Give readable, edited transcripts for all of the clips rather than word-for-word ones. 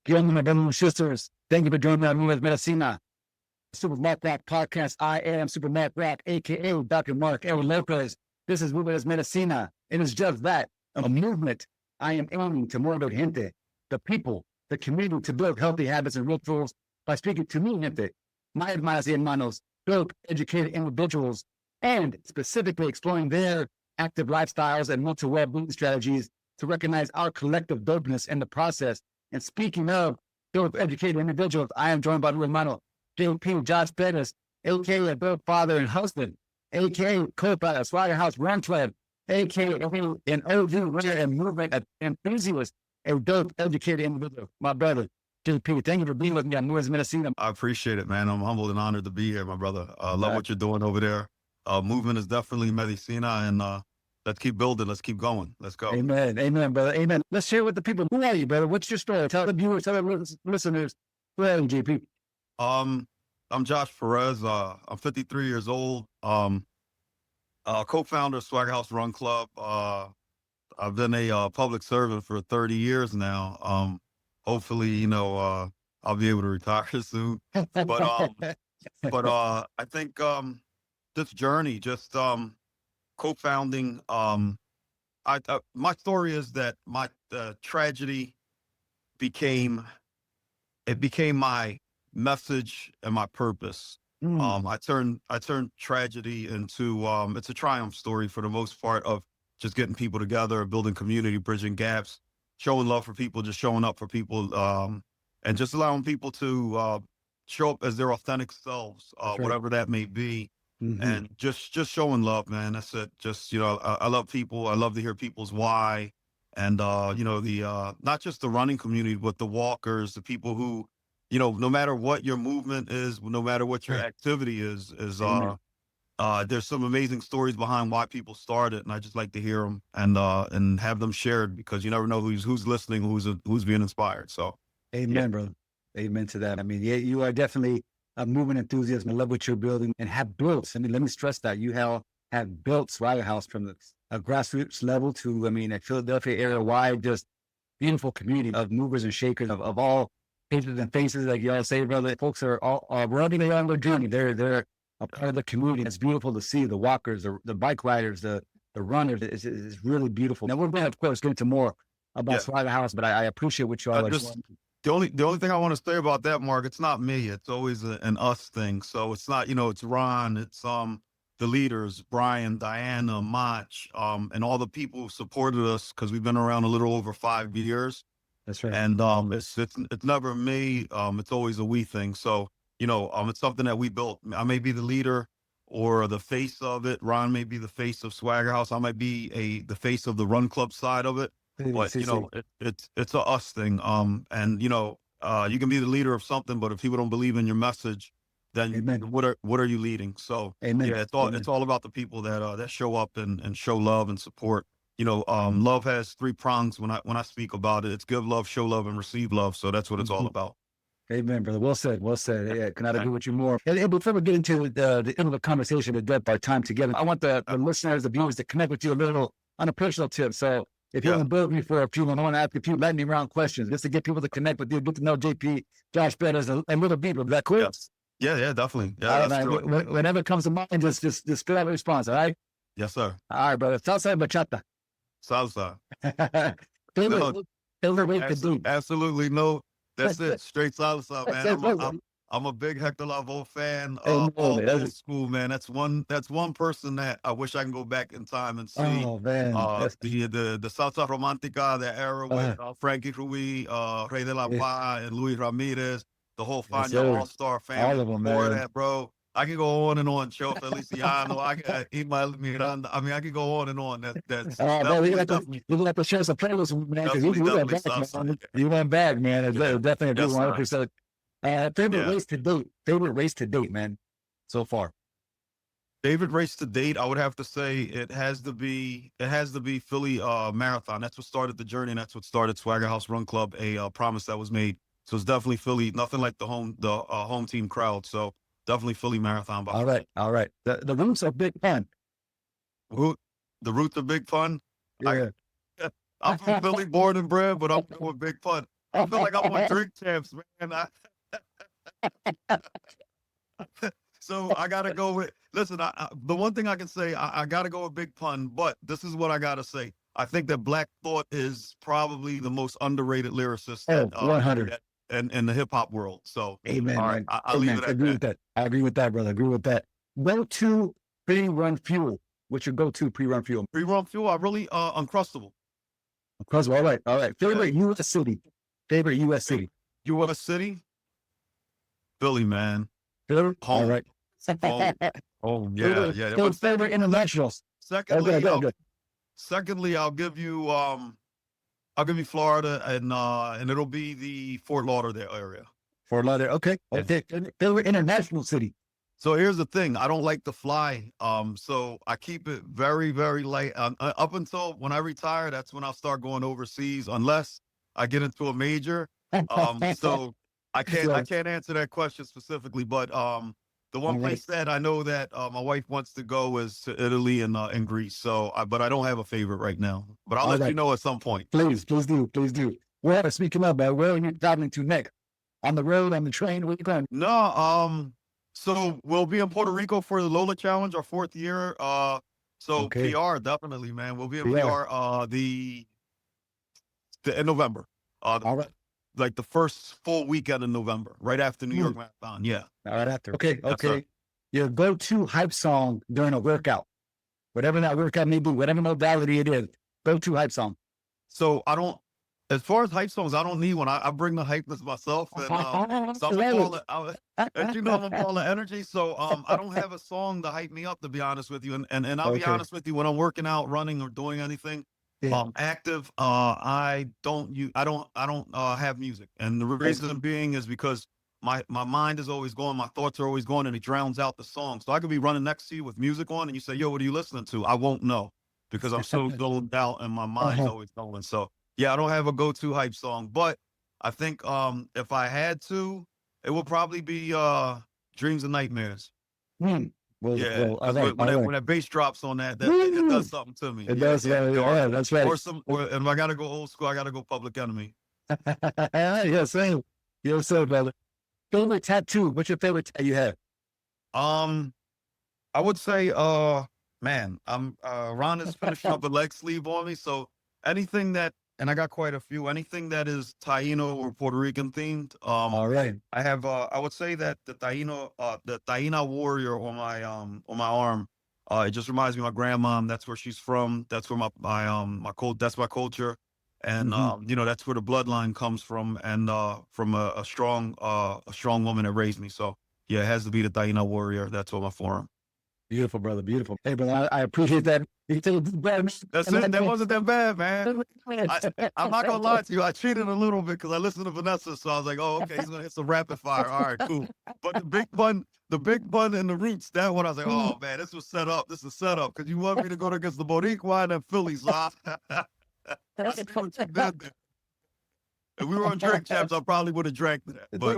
Young my brothers and sisters, thank you for joining me on Movement Es Medicina, SuperMarkRock podcast. I am SuperMarkRock, aka Dr. Mark A López. This is Movement Es Medicina. It is just that, a movement. I am aiming to motivate gente, the people, the community, to build healthy habits and rituals by speaking to me, gente, my hermanas y hermanos, build educated individuals, and specifically exploring their active lifestyles and mental well-being strategies to recognize our collective dopeness in the process. And speaking of those educated individuals, I am joined by my hermano, JP Josh Perez, a.k.a. both father and husband, a.k.a. co-founder of Swagga House Run Club, a.k.a. an OG runner and movement enthusiast, a dope educated individual. My brother, JP, thank you for being with me on Movement Es Medicina. I appreciate it, man. I'm humbled and honored to be here, my brother. Love what you're doing over there. Movement is definitely medicina, and let's keep building. Let's keep going. Let's go. Amen. Amen, brother. Amen. Let's share with the people. Who are you, brother? What's your story? Tell the viewers, tell the listeners. Who are you, JP? I'm Josh Perez. I'm 53 years old. Co-founder of Swagga House Run Club. I've been a public servant for 30 years now. Hopefully, I'll be able to retire soon. But I think this journey, just co-founding. My story is that my tragedy became my message and my purpose. I turned tragedy into it's a triumph story for the most part of just getting people together, building community, bridging gaps, showing love for people, just showing up for people, and just allowing people to show up as their authentic selves, right. Whatever that may be. And just showing love, man. That's it. Just, I love people. I love to hear people's why. And, not just the running community, but the walkers, the people who, no matter what your movement is, no matter what your activity is there's some amazing stories behind why people started. And I just like to hear them and have them shared, because you never know who's listening, who's being inspired. So. Amen, brother. Amen to that. I mean, yeah, you are definitely a movement enthusiast. I love what you're building and have built. I mean, let me stress that you have built Swagga House from a grassroots level to, a Philadelphia area wide, just beautiful community of movers and shakers of all pages and faces, like y'all say, brother. Folks are all running around their journey. They're a part of the community. It's beautiful to see the walkers, the bike riders, the runners. It's really beautiful. Now we're going to, of course, get into more about Swagga House, but I appreciate what you all are doing. The only thing I want to say about that, Mark, it's not me. It's always an us thing. So it's not, it's Ron, it's the leaders, Brian, Diana, Mach, and all the people who supported us, because we've been around a little over 5 years. That's right. And it's never me. It's always a we thing. So, it's something that we built. I may be the leader or the face of it. Ron may be the face of Swagga House. I might be the face of the run club side of it. But it's a us thing. And you can be the leader of something, but if people don't believe in your message, then what are you leading? So it's all about the people that show up and show love and support. Love has 3 prongs when I speak about it. It's give love, show love, and receive love. So that's what it's all about. Amen, brother. Well said. Well said. Yeah, cannot agree with you more. And before we get into the end of the conversation, the depth our time together, I want the listeners, the viewers, to connect with you a little on a personal tip. So if you want to build me for a few, I want to ask a few lightning round questions just to get people to connect with you, get to know JP, Josh Perez, and little people. Is that cool? Yeah, definitely. Yeah, that's cool. Whenever it comes to mind, just spit out a response. All right? Yes, sir. All right, brother. Salsa and bachata. Salsa. Favorite way to do. Absolutely no. That's it. Straight salsa, man. I'm a big Hector Lavoe fan. Old school, man. That's one person that I wish I can go back in time and see. Oh man, the salsa romantica, the era with Frankie Ruiz, Rey de la Paz, and Luis Ramirez, the whole Fania All-Star family. All of them, before man. that, bro. I can go on and on. Joe Feliciano, I can Ismael Miranda. I mean, I can go on and on. That's man, we have to share some playlist, man. Because you went back, man. You went back, man. It's definitely a good 100%. Favorite race to date, man, so far. Favorite race to date, I would have to say it has to be Philly Marathon. That's what started the journey, and that's what started Swagga House Run Club, a promise that was made. So it's definitely Philly. Nothing like the home team crowd. So definitely Philly Marathon. All right. The roots are big fun. The roots are big fun. Yeah. I'm from Philly, born and bred, but I'm doing big fun. I feel like I'm on Drink Champs, man. So I gotta go with. Listen, the one thing I can say, I gotta go with Big Pun. But this is what I gotta say. I think that Black Thought is probably the most underrated lyricist that 100. in the hip hop world. So, Amen, all right, man. I'll leave Amen. it I at agree that. with that. I agree with that, brother. I agree with that. Go to pre-run fuel. What's your go-to pre-run fuel? Pre-run fuel, I really Uncrustable. All right, all right. Favorite U.S. city. Favorite U.S. city. U.S. city, Philly, man. Favorite? All Home. right. Home. Oh yeah, yeah. Favorite, favorite internationals. Secondly, Good. secondly, I'll give you Florida, and it'll be the Fort Lauderdale area. Fort Lauderdale. Okay. Yeah. Okay. Favorite international city. So here's the thing: I don't like to fly, so I keep it very, very light. Up until when I retire, that's when I'll start going overseas, unless I get into a major. So I can't answer that question specifically, but the one place that I know that my wife wants to go is to Italy and Greece. So, but I don't have a favorite right now. But I'll let you know at some point. Please do. Well, speaking of that, where are you traveling to next? On the road, on the train, where you going? No, so we'll be in Puerto Rico for the Lola Challenge, our 4th year. So PR definitely, man. We'll be in PR the in November. All right. Like the first full weekend in November, right after New York Marathon. Yeah. Right after. Okay. Yes, Your go-to hype song during a workout, whatever that workout may be, whatever modality it is, go-to hype song. So as far as hype songs, I don't need one. I bring the hypeness myself, and so as you know, I'm a ball of energy. So I don't have a song to hype me up, to be honest with you. And I'll be honest with you, when I'm working out, running, or doing anything active, I don't have music, and the reason being is because my mind is always going, my thoughts are always going, and it drowns out the song. So I could be running next to you with music on, and you say, "Yo, what are you listening to?" I won't know because I'm so zoned out, and my mind's always going. So. Yeah, I don't have a go-to hype song, but I think if I had to, it would probably be Dreams and Nightmares. Well, Yeah, when that bass drops on that it does something to me. It does. That's right. Or if I gotta go old school, I gotta go Public Enemy. Yeah, same. You're so brother. Favorite tattoo? What's your favorite tattoo you have? I would say man, Ron is finishing up a leg sleeve on me, so anything that. And I got quite a few. Anything that is Taino or Puerto Rican themed. All right. I have. I would say that the Taina warrior on my arm. It just reminds me of my grandmom. That's where she's from. That's where that's my culture, and that's where the bloodline comes from, and from a strong woman that raised me. So yeah, it has to be the Taina warrior. That's on my forearm. Beautiful, brother. Beautiful. Hey, brother, I appreciate that. That wasn't that bad, man. I'm not gonna lie to you. I cheated a little bit because I listened to Vanessa, so I was like, "Oh, okay, he's gonna hit some rapid fire. All right, cool." But the big bun and the roots. That one, I was like, "Oh man, this was set up. This is set up because you want me to go against the Boricua and the Phillies." I see what you did there. If we were on Drink Champs, I probably would have drank that. But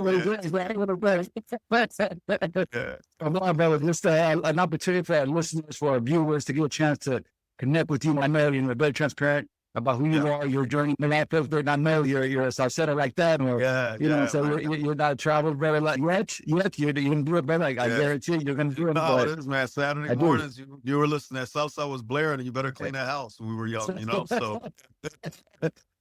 I'm glad, brother, just an opportunity for our listeners, for our viewers, to get a chance to connect with you. I know you're very transparent about who you are, your journey. And I feel good. I know you're a Southsider like that, or so you're not traveled very like yet. You're gonna do it better. Like, I guarantee you're gonna do it. No, it is, man. Saturday mornings, you were listening. That Southside was blaring, and you better clean that house when we were young. So.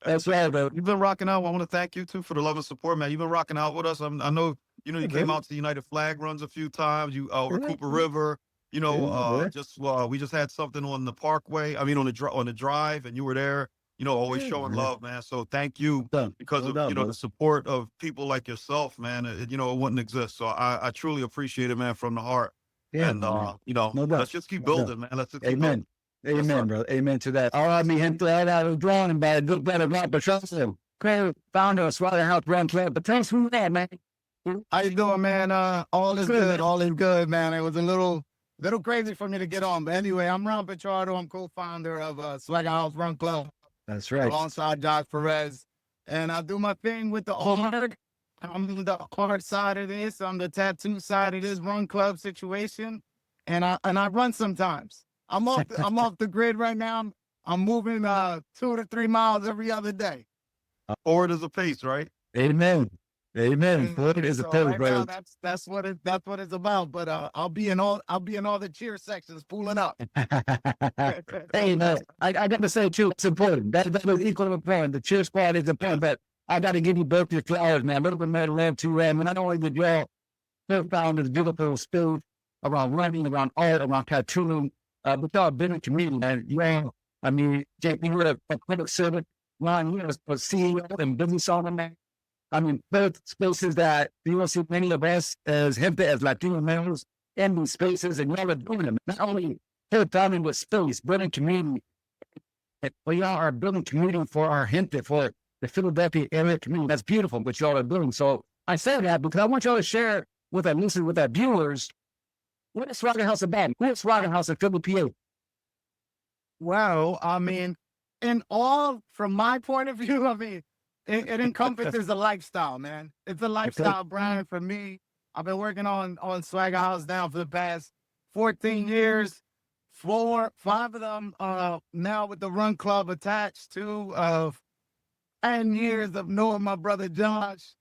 That's right, bro. You've been rocking out. I want to thank you too for the love and support, man. You've been rocking out with us. I know, you came out to the United Flag runs a few times. You over Cooper River. We just had something on the Parkway. I mean, on the drive, and you were there. Always showing love, man. So thank you because of the support of people like yourself, man. It wouldn't exist. So I truly appreciate it, man, from the heart. Yeah, and let's just keep building, man. Let's just keep building. Amen, brother. Amen to that. All right, mi gente, I was drawn by a good better not Pichardo, creator, founder of Swagga House Run Club. But thanks for that, man. How you doing, man? All is good. All is good, man. It was a little crazy for me to get on, but anyway, I'm Ron Pichardo. I'm co-founder of Swagga House Run Club. That's right. Alongside Josh Perez, and I do my thing with the art. I'm the art side of this. I'm the tattoo side of this run club situation, and I run sometimes. I'm off the grid right now. I'm moving 2 to 3 miles every other day. Forward is a pace, right? Amen. Amen. Forward is a So pace, right now, brother. that's what it's about. But I'll be in all the cheer sections pulling up. Hey, no, I got to say too, it's important. That was equally important. The cheer squad is important, but I got to give you both your flowers, man. Little bit mad lamb too, man. Not only did y'all found this beautiful spirit around running, around art, around tattooing, but y'all been in community, man. You all, I mean, Jake, you were a public servant. Ron, you were a CEO and business owner, man. I mean, both spaces that you don't see many of us as gente, as Latino members in these spaces, and y'all are doing them. Not only here founding with space, building community, but y'all are building community for our gente, for the Philadelphia area community. That's beautiful, what y'all are doing. So I say that because I want y'all to share with our listeners, with our viewers, what is Swagga House about? What is Swagga House in Philadelphia? Well, I mean, from my point of view, I mean, it encompasses a lifestyle, man. It's a lifestyle brand for me. I've been working on Swagga House now for the past 14 years. 5 of them now with the Run Club attached to 10 years of knowing my brother Josh,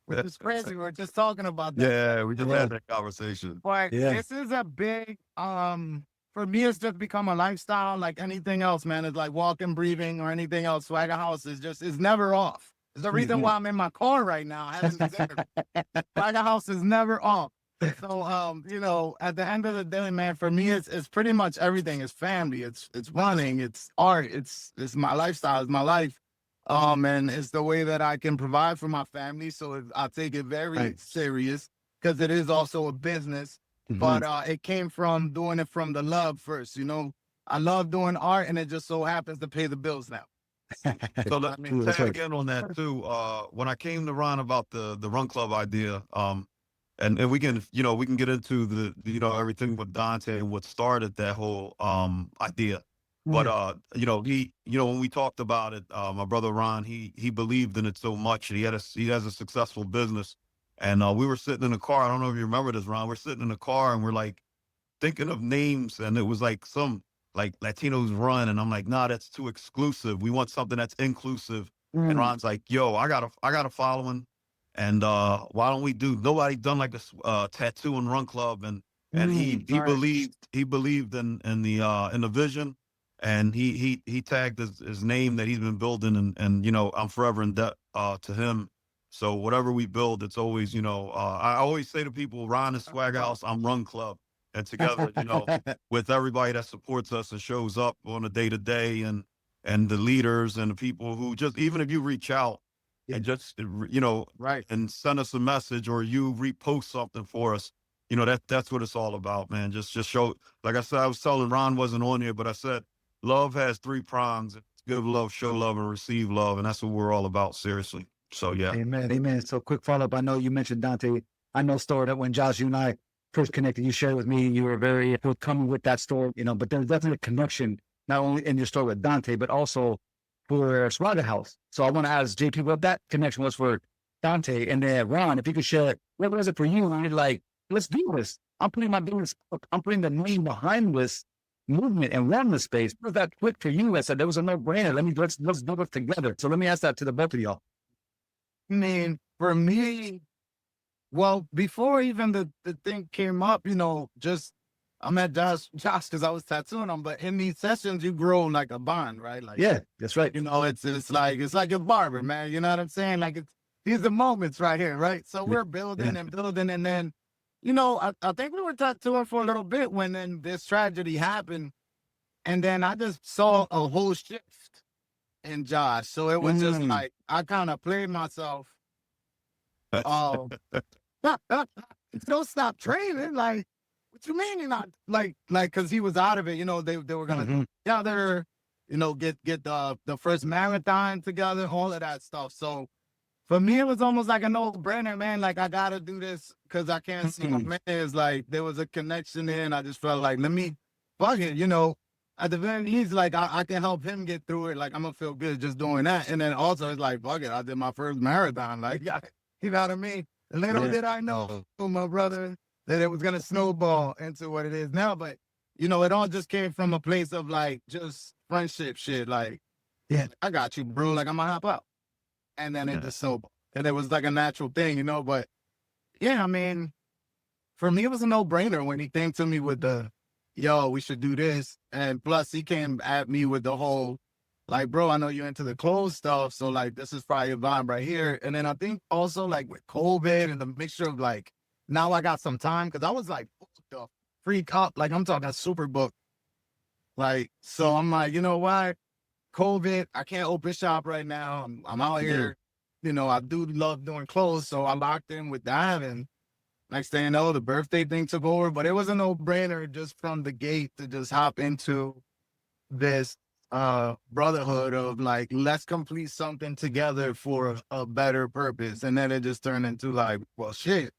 which is crazy. We were just talking about that. Yeah, we just had that conversation. But this is a big for me, it's just become a lifestyle like anything else, man. It's like walking, breathing, or anything else. Swagga House is never off. It's the reason why I'm in my car right now. Swagga House is never off. So, you know, at the end of the day, man, for me, it's pretty much everything. It's family, it's running, it's art, it's my lifestyle, it's my life. And it's the way that I can provide for my family. So I take it very serious because it is also a business. But it came from doing it from the love first. You know, I love doing art, and it just so happens to pay the bills now. So let me tag in on that too. When I came to Ron about the Run Club idea, and we can, you know, we can get into the you know, everything with Dante and what started that whole idea. But you know, when we talked about it, my brother Ron, he believed in it so much. He has a successful business. And we were sitting in the car. I don't know if you remember this, Ron. We're sitting in the car and we're like thinking of names, and it was like some like Latinos Run, and I'm like, nah, that's too exclusive. We want something that's inclusive. And Ron's like, yo, I got a following, and why don't we do? Nobody done like a tattoo and Run Club, and he believed in the vision, and he tagged his name that he's been building, and you know, I'm forever in debt to him. So whatever we build, it's always, you know, I always say to people, Ron is Swagga House, I'm Run Club. And together, you know, with everybody that supports us and shows up on a day-to-day, and the leaders and the people who just, even if you reach out and just, you know, and send us a message, or you repost something for us, you know, that's what it's all about, man. Just show, like I said, I was telling Ron wasn't on here, but I said, love has 3 prongs. It's give love, show love, and receive love. And that's what we're all about, seriously. So, yeah. Amen. So quick follow-up. I know you mentioned Dante. I know story that when Josh, you and I first connected, you shared with me, you were very forthcoming with that story, you know, but there's definitely a connection, not only in your story with Dante, but also for Swagga House. So I want to ask JP what that connection was for Dante. And then Ron, if you could share, what was it for you? And you're like, let's do this. I'm putting my business, I'm putting the name behind this movement and run the space. It was that quick for you? I said, there was a no-brainer. Let's do it together. So let me ask that to the both of y'all. I mean, for me, well, before even the thing came up, you know, just I met Josh because I was tattooing him. But in these sessions, you grow like a bond, right? Like, yeah, that's right. You know, it's like a barber, man. You know what I'm saying? Like, these are moments right here, right? So we're building and building, and then, you know, I think we were tattooing for a little bit when then this tragedy happened, and then I just saw a whole shift in Josh. So it was just like I kind of played myself. Don't stop training. Like, what you mean you're not like because he was out of it, you know, they were gonna together, you know, get the first marathon together, all of that stuff. So for me, it was almost like a no-brainer, man. Like, I gotta do this because I can't see my man. It's like there was a connection there, and I just felt like, let me fuck it, you know. At the very least, like I can help him get through it. Like, I'm gonna feel good just doing that. And then also it's like, fuck it, I did my first marathon. Like, you know what I mean? Little did I know, my brother, that it was gonna snowball into what it is now. But you know, it all just came from a place of like just friendship shit. Like, yeah, I got you, bro. Like, I'm gonna hop out. and then it Yeah. just sober. And it was like a natural thing, you know. But yeah, I mean, for me, it was a no-brainer when he came to me with the, yo, we should do this. And plus, he came at me with the whole, like, bro, I know you're into the clothes stuff, so, like, this is probably a vibe right here. And then I think also, like, with COVID and the mixture of, like, now I got some time, because I was, like, the free cop, like, I'm talking super book. Like, so I'm like, you know what? COVID, I can't open shop right now. I'm out here. You know, I do love doing clothes, so I locked in with that. And next thing you know, the birthday thing took over, but it was a no-brainer just from the gate to just hop into this brotherhood of like, let's complete something together for a better purpose. And then it just turned into like, well, shit,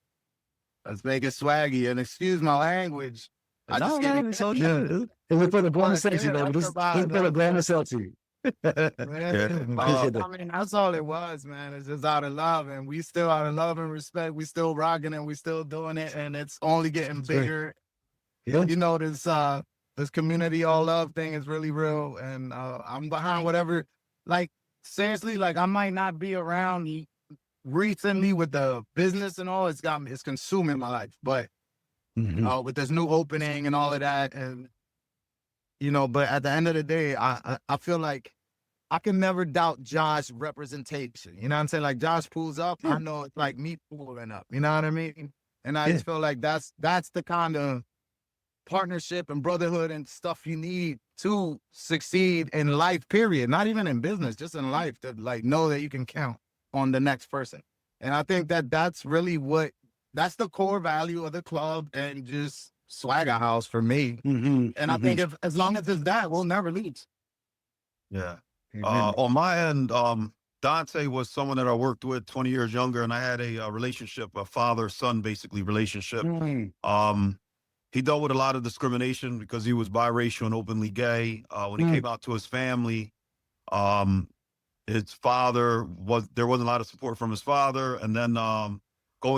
let's make it swaggy. And excuse my language. I just get it's all good. And we put a bonus section, baby. This we put a bonus section. Man, I mean, that's all it was, man. It's just out of love, and we still out of love and respect. We still rocking and we still doing it, and it's only getting bigger. Yeah. You know, this community all love thing is really real, and I'm behind whatever. Like, seriously, like I might not be around recently with the business and all. It's consuming my life, but with this new opening and all of that, and you know, but at the end of the day, I feel like I can never doubt Josh's representation. You know what I'm saying? Like, Josh pulls up, I know it's like me pulling up. You know what I mean? And I just feel like that's the kind of partnership and brotherhood and stuff you need to succeed in life, period. Not even in business, just in life, to like know that you can count on the next person. And I think that that's really that's the core value of the club and just Swagga House for me. And I think if as long as it's that, we'll never leave. Yeah. On my end, Dante was someone that I worked with 20 years younger, and I had a relationship, a father-son basically relationship. He dealt with a lot of discrimination because he was biracial and openly gay. When he came out to his family, his father there wasn't a lot of support from his father. And then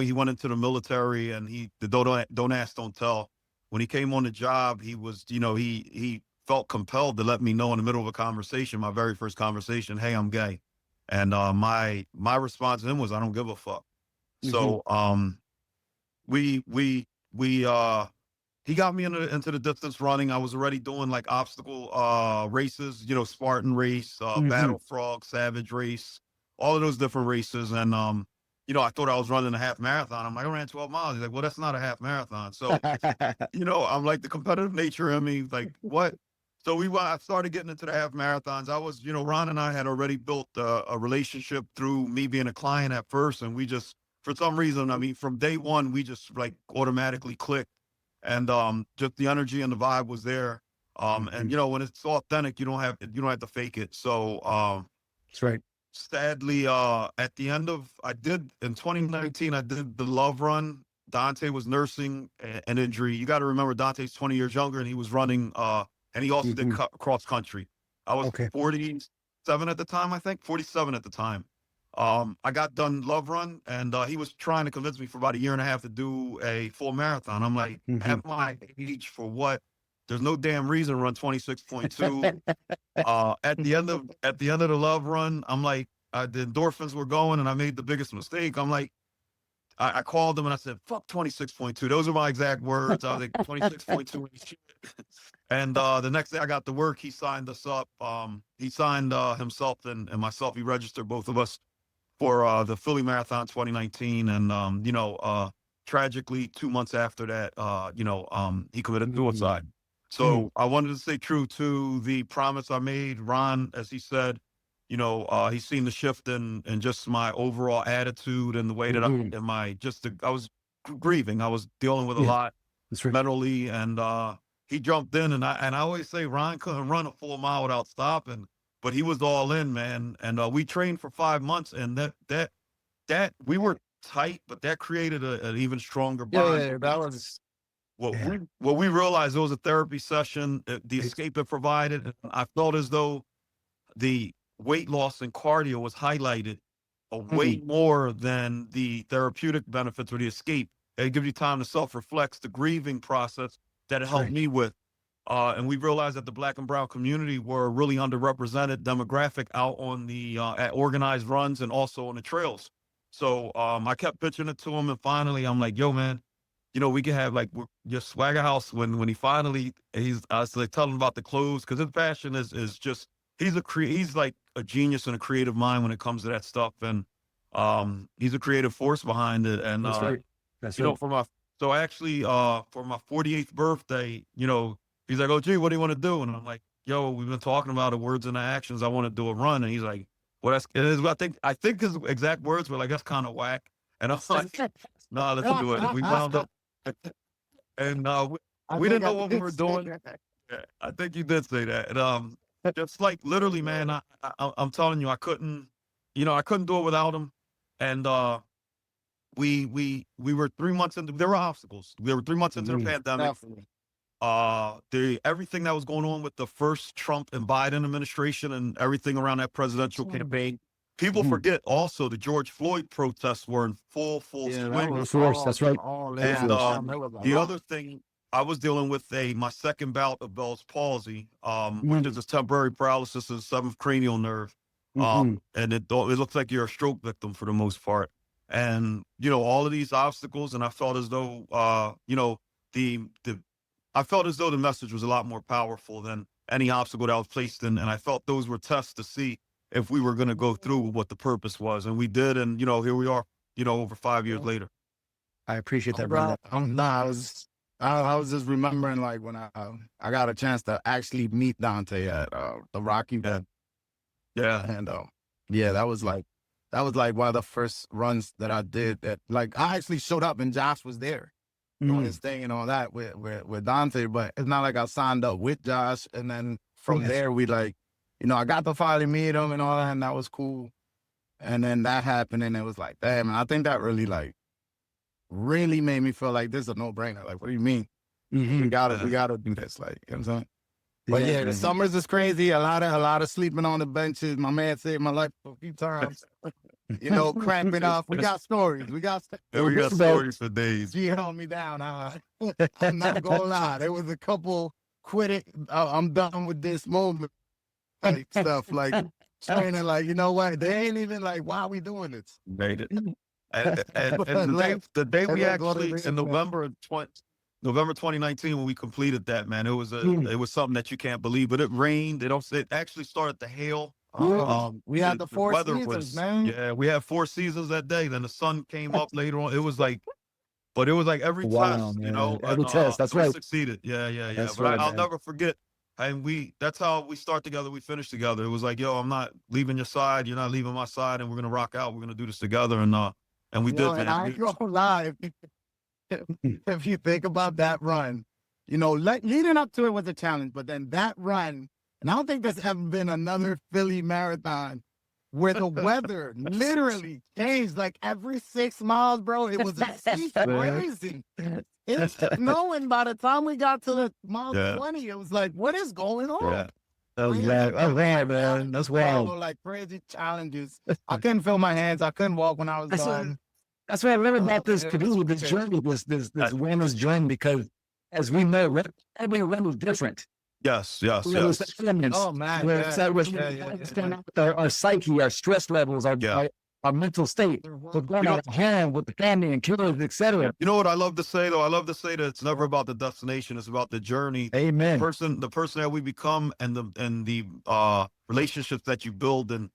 he went into the military, and the don't ask, don't tell. When he came on the job, he was, you know, he felt compelled to let me know in the middle of a conversation, my very first conversation, hey, I'm gay. And my response to him was, I don't give a fuck. So he got me into the distance running. I was already doing like obstacle races, you know, Spartan race, Battle Frog, Savage race, all of those different races. And you know, I thought I was running a half marathon. I'm like, I ran 12 miles. He's like, well, that's not a half marathon. So, you know, I'm like, the competitive nature in me, like, what? So I started getting into the half marathons. I was, you know, Ron and I had already built a relationship through me being a client at first. And we just, for some reason, I mean, from day one, we just like automatically clicked. And just the energy and the vibe was there. And, you know, when it's authentic, you don't have to fake it. So that's right. Sadly, at the end of, in 2019, I did the Love Run. Dante was nursing an injury. You got to remember, Dante's 20 years younger, and he was running, and he also did cross country. I was 47 at the time, I think, 47 at the time. I got done Love Run, and he was trying to convince me for about a year and a half to do a full marathon. I'm like, at my age, for what? There's no damn reason to run 26.2. At the end of the Love Run, I'm like, the endorphins were going, and I made the biggest mistake. I'm like, I called him and I said, fuck 26.2. Those are my exact words. I was like, 26.2. And the next day I got to work, he signed us up. He signed himself and myself. He registered both of us for the Philly Marathon 2019. And, you know, tragically, 2 months after that, you know, he committed suicide. So I wanted to stay true to the promise I made. Ron, as he said, you know, he's seen the shift in just my overall attitude and the way that I was grieving. I was dealing with a lot mentally, and he jumped in, and I always say Ron couldn't run a full mile without stopping, but he was all in, man. And we trained for 5 months, and that we were tight, but that created an even stronger bond. Yeah, that was. What we realized, it was a therapy session, the escape it provided. And I felt as though the weight loss and cardio was highlighted way more than the therapeutic benefits or the escape. It gives you time to self-reflect, the grieving process that it helped me with. And we realized that the Black and brown community were a really underrepresented demographic out on the at organized runs and also on the trails. So I kept pitching it to him, and finally I'm like, yo, man, you know, we can have like your Swagga House. When he finally, I was like telling him about the clothes, because his passion is just, he's like a genius and a creative mind when it comes to that stuff. And he's a creative force behind it. And That's right. That's you know, so I actually for my 48th birthday, you know, he's like, oh, gee, what do you want to do? And I'm like, yo, we've been talking about the words and the actions. I want to do a run. And he's like, well, I think his exact words were like, that's kind of whack. And I'm like, no, let's do it. We wound up, and we didn't know what we were doing. Yeah, I think you did say that. And just like literally, man, I'm telling you, I couldn't do it without him. And we were 3 months into, there were obstacles. We were 3 months into the pandemic. Everything that was going on with the first Trump and Biden administration and everything around that presidential campaign. People forget also the George Floyd protests were in full swing. Of course, that's right. And the other thing, I was dealing with my second bout of Bell's palsy, which is a temporary paralysis of the seventh cranial nerve. And it looks like you're a stroke victim for the most part. And, you know, all of these obstacles, and I felt as though, you know, I felt as though the message was a lot more powerful than any obstacle that was placed in. And I felt those were tests to see if we were going to go through what the purpose was. And we did. And, you know, here we are, you know, over 5 years later. I appreciate that, brother. I was just remembering, like, when I got a chance to actually meet Dante at the Rocky event. Yeah. And yeah, that was like one of the first runs that I did that, like, I actually showed up and Josh was there doing his thing and all that with Dante, but it's not like I signed up with Josh. And then from there, we, like, you know, I got to finally meet him and all that, and that was cool. And then that happened, and it was like, damn, man, I think that really made me feel like this is a no-brainer. Like, what do you mean? We gotta do this, like, you know what I'm saying? But yeah, the summers is crazy. A lot of sleeping on the benches. My man saved my life a few times. You know, cramping up. We got stories. We got stories for days. She held me down. I'm not gonna lie. There was a couple quit it. I'm done with this moment type stuff. Like training, like, you know what? They ain't even like, why are we doing this? Made it. And the day we actually, in November 2019, when we completed that, man, it was something that you can't believe. But it rained. It actually started to hail. We had the 4 seasons, man. Yeah, we had 4 seasons that day. Then the sun came up later on. It was like every test, man. You know, every test. That's right. Succeeded. Yeah. That's but right, I'll never forget. And that's how we start together. We finish together. It was like, yo, I'm not leaving your side. You're not leaving my side, and we're gonna rock out. We're gonna do this together. And we did, man. And I ain't gonna lie. If you think about that run, you know, leading up to it was a challenge, but then that run, and I don't think there's ever been another Philly marathon where the weather literally changed like every 6 miles, bro. It was crazy. It's snowing by the time we got to the mile 20. It was like, what is going on? Yeah. That was bad, man. That's wild. Like crazy challenges. I couldn't feel my hands. I couldn't walk when I was done. That's why I remember about this journey, this wellness journey, because as we know, every run was different. Yes. Oh man, our psyche, our stress levels, our mental state. We're going out of hand with the family and kids, etc. You know what I love to say though? I love to say that it's never about the destination; it's about the journey. Amen. The person that we become, and the relationships that you build and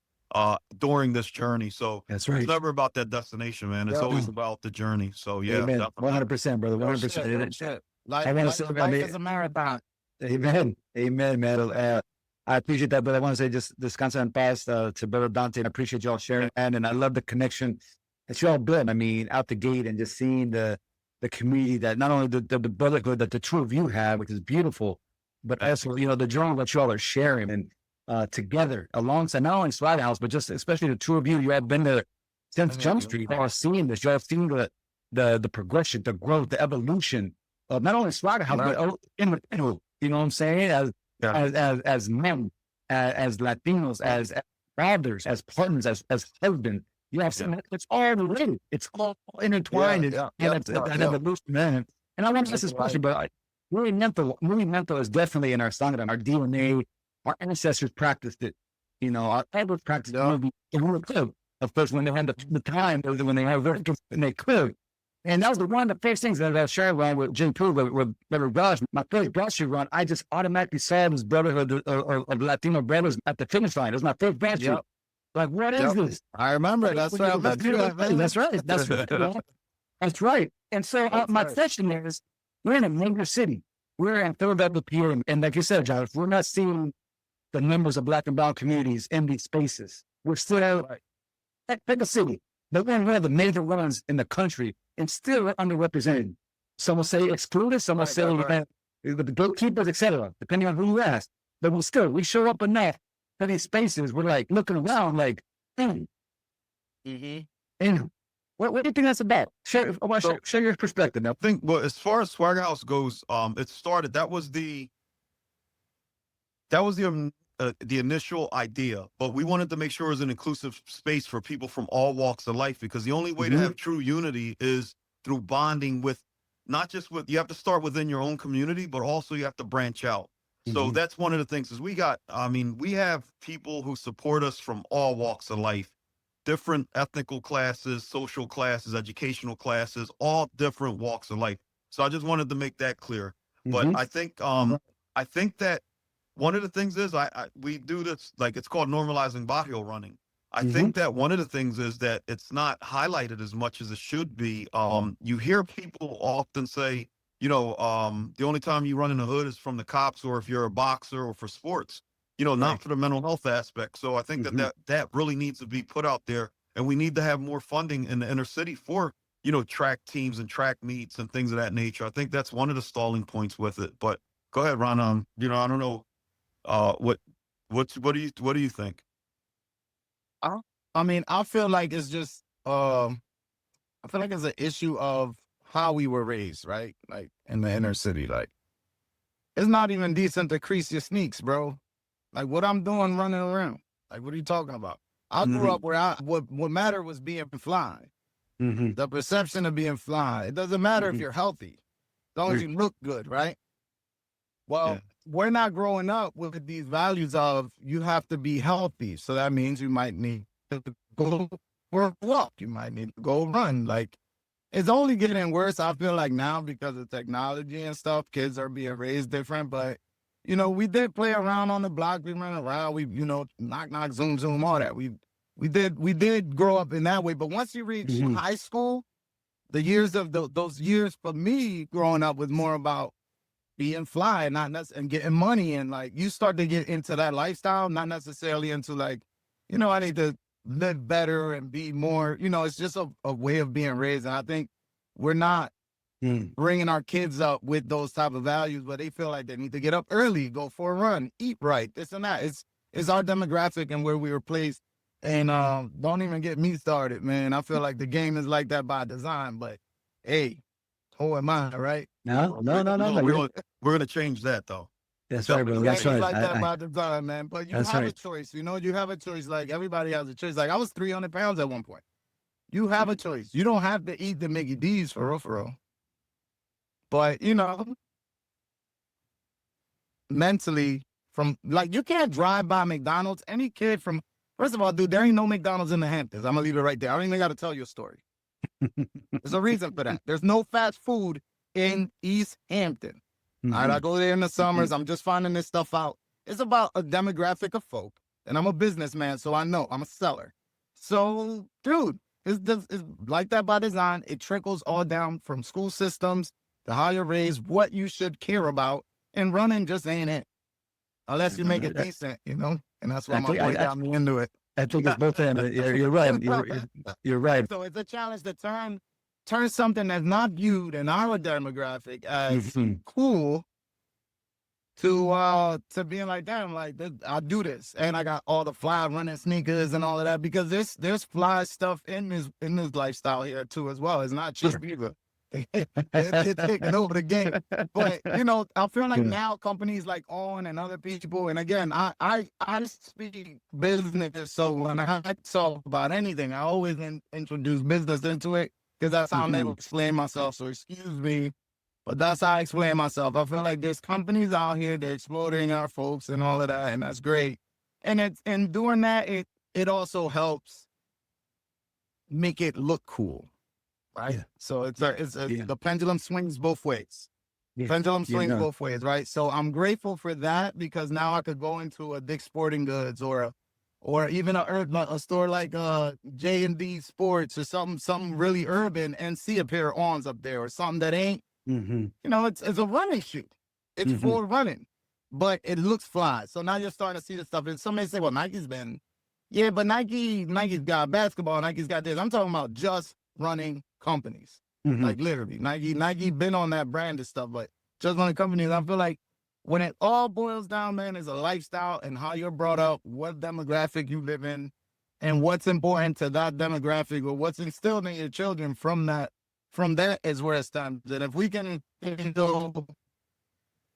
during this journey. So that's right. It's never about that destination, man. It's always about the journey. So yeah, 100%, brother, 100%. Life is a marathon. Amen, man. I appreciate that, but I want to say just descansa en paz to Brother Dante. I appreciate y'all sharing, and I love the connection that y'all built. I mean, out the gate, and just seeing the community that not only the brotherhood that the two of you have, which is beautiful, but also, you know, the journey that y'all are sharing and together alongside not only Swagga House, but just especially the two of you. You have been there since Jump Street. Y'all are seeing this. Y'all have seen the progression, the growth, the evolution of not only Swagga House, but you know what I'm saying? As men, as Latinos, as brothers, as partners, as husbands. You have seen it's all related. It's all intertwined. And it's an evolution, man. And I want to ask this question, but movimiento is definitely in our sangre, in our DNA. Our ancestors practiced it. You know, our elders practiced movie, and we were too. Of course, when they had the time, when they had and they could. And that was one of the first things that I shared around with Jim Pooh, with Raj. My first grocery run, I just automatically saw this brotherhood of Latino brothers at the finish line. It was my first grocery. Yep. Like, what is this? I remember. That's right. That's right. That's right. That's right. And so my question is, we're in a major city. We're in Philadelphia, PA, and like you said, John, we're not seeing the numbers of Black and brown communities in these spaces. We're still pick a city. They're one of the major ones in the country and still underrepresented. Some will say excluded, some will say the gatekeepers, etc., depending on who you ask. But we show up enough to these spaces. We're like looking around like, hey. And what do you think that's about? Share your perspective now. I think, well, as far as Swagga House goes, it started, that was the initial idea, but we wanted to make sure it was an inclusive space for people from all walks of life, because the only way to have true unity is through bonding with, not just with, you have to start within your own community, but also you have to branch out. So that's one of the things is we have people who support us from all walks of life, different ethnical classes, social classes, educational classes, all different walks of life. So I just wanted to make that clear. But I think that one of the things is we do this, like, it's called normalizing barrio running. I think that one of the things is that it's not highlighted as much as it should be. You hear people often say, you know, the only time you run in the hood is from the cops, or if you're a boxer, or for sports, you know, not for the mental health aspect. So I think that really needs to be put out there, and we need to have more funding in the inner city for, you know, track teams and track meets and things of that nature. I think that's one of the stalling points with it. But go ahead, Ron. You know, I don't know. What do you think? I mean, I feel like it's just, I feel like it's an issue of how we were raised, right? Like in the inner city, like it's not even decent to crease your sneaks, bro. Like what I'm doing running around. Like, what are you talking about? I grew up where what mattered was being fly. The perception of being fly. It doesn't matter if you're healthy, as long as you look good, right? Well, we're not growing up with these values of you have to be healthy. So that means you might need to go for a walk. You might need to go run. Like, it's only getting worse, I feel like, now because of technology and stuff. Kids are being raised different. But, you know, we did play around on the block. We ran around. We, you know, knock, knock, zoom, zoom, all that. We did grow up in that way. But once you reach high school, the years of those years for me growing up was more about being fly, and getting money. And like, you start to get into that lifestyle, not necessarily into like, you know, I need to live better and be more, you know, it's just a way of being raised. And I think we're not bringing our kids up with those type of values, but they feel like they need to get up early, go for a run, eat right, this and that. It's our demographic and where we were placed. And don't even get me started, man. I feel like the game is like that by design, but hey, who am I, right? No. We're gonna change that though. That's right, bro. That's right. Like that by design, man. But you have a choice. You know, you have a choice. Like everybody has a choice. Like I was 300 pounds at one point. You have a choice. You don't have to eat the Mickey D's for real. But you know, mentally, from like, you can't drive by McDonald's. Any kid from, first of all, dude, there ain't no McDonald's in the Hamptons. I'm gonna leave it right there. I don't even got to tell you a story. There's a reason for that. There's no fast food in East Hampton. All right, I go there in the summers. I'm just finding this stuff out. It's about a demographic of folk, and I'm a businessman, so I know I'm a seller. So, dude, it's like that by design. It trickles all down from school systems to how you're raised, what you should care about, and running just ain't it, unless you make it decent, you know. And that's why my boy got me into it. I think it's both ends. You're right. You're right. So it's a challenge to turn something that's not viewed in our demographic as cool to being like, damn, like I do this, and I got all the fly running sneakers and all of that, because there's fly stuff in this lifestyle here too as well. It's not cheap either. It's taking over the game. But you know, I feel like now companies like On and other people, and again, I speak business, so when I talk about anything, I always introduce business into it, because that's how I'm able to explain myself. So excuse me But that's how I explain myself. I feel like there's companies out here that exploiting our folks and all of that, and that's great. And doing that, it also helps make it look cool, right? Yeah. So Yeah. the pendulum swings both ways. Yeah. Pendulum swings no. both ways, right? So I'm grateful for that because now I could go into a Dick's Sporting Goods or even a store like J&D Sports or something really urban and see a pair of arms up there or something that ain't, Mm-hmm. you know, it's a running shoe. It's Mhm. for running, but it looks fly. So now you're starting to see the stuff. And somebody say, well, yeah, but Nike's got basketball, Nike's got this. I'm talking about just running companies. Mhm. Like literally, Nike been on that brand and stuff, but just running companies. I feel like when it all boils down, man, is a lifestyle and how you're brought up, what demographic you live in, and what's important to that demographic or what's instilled in your children from that is where it stems. And if we can instill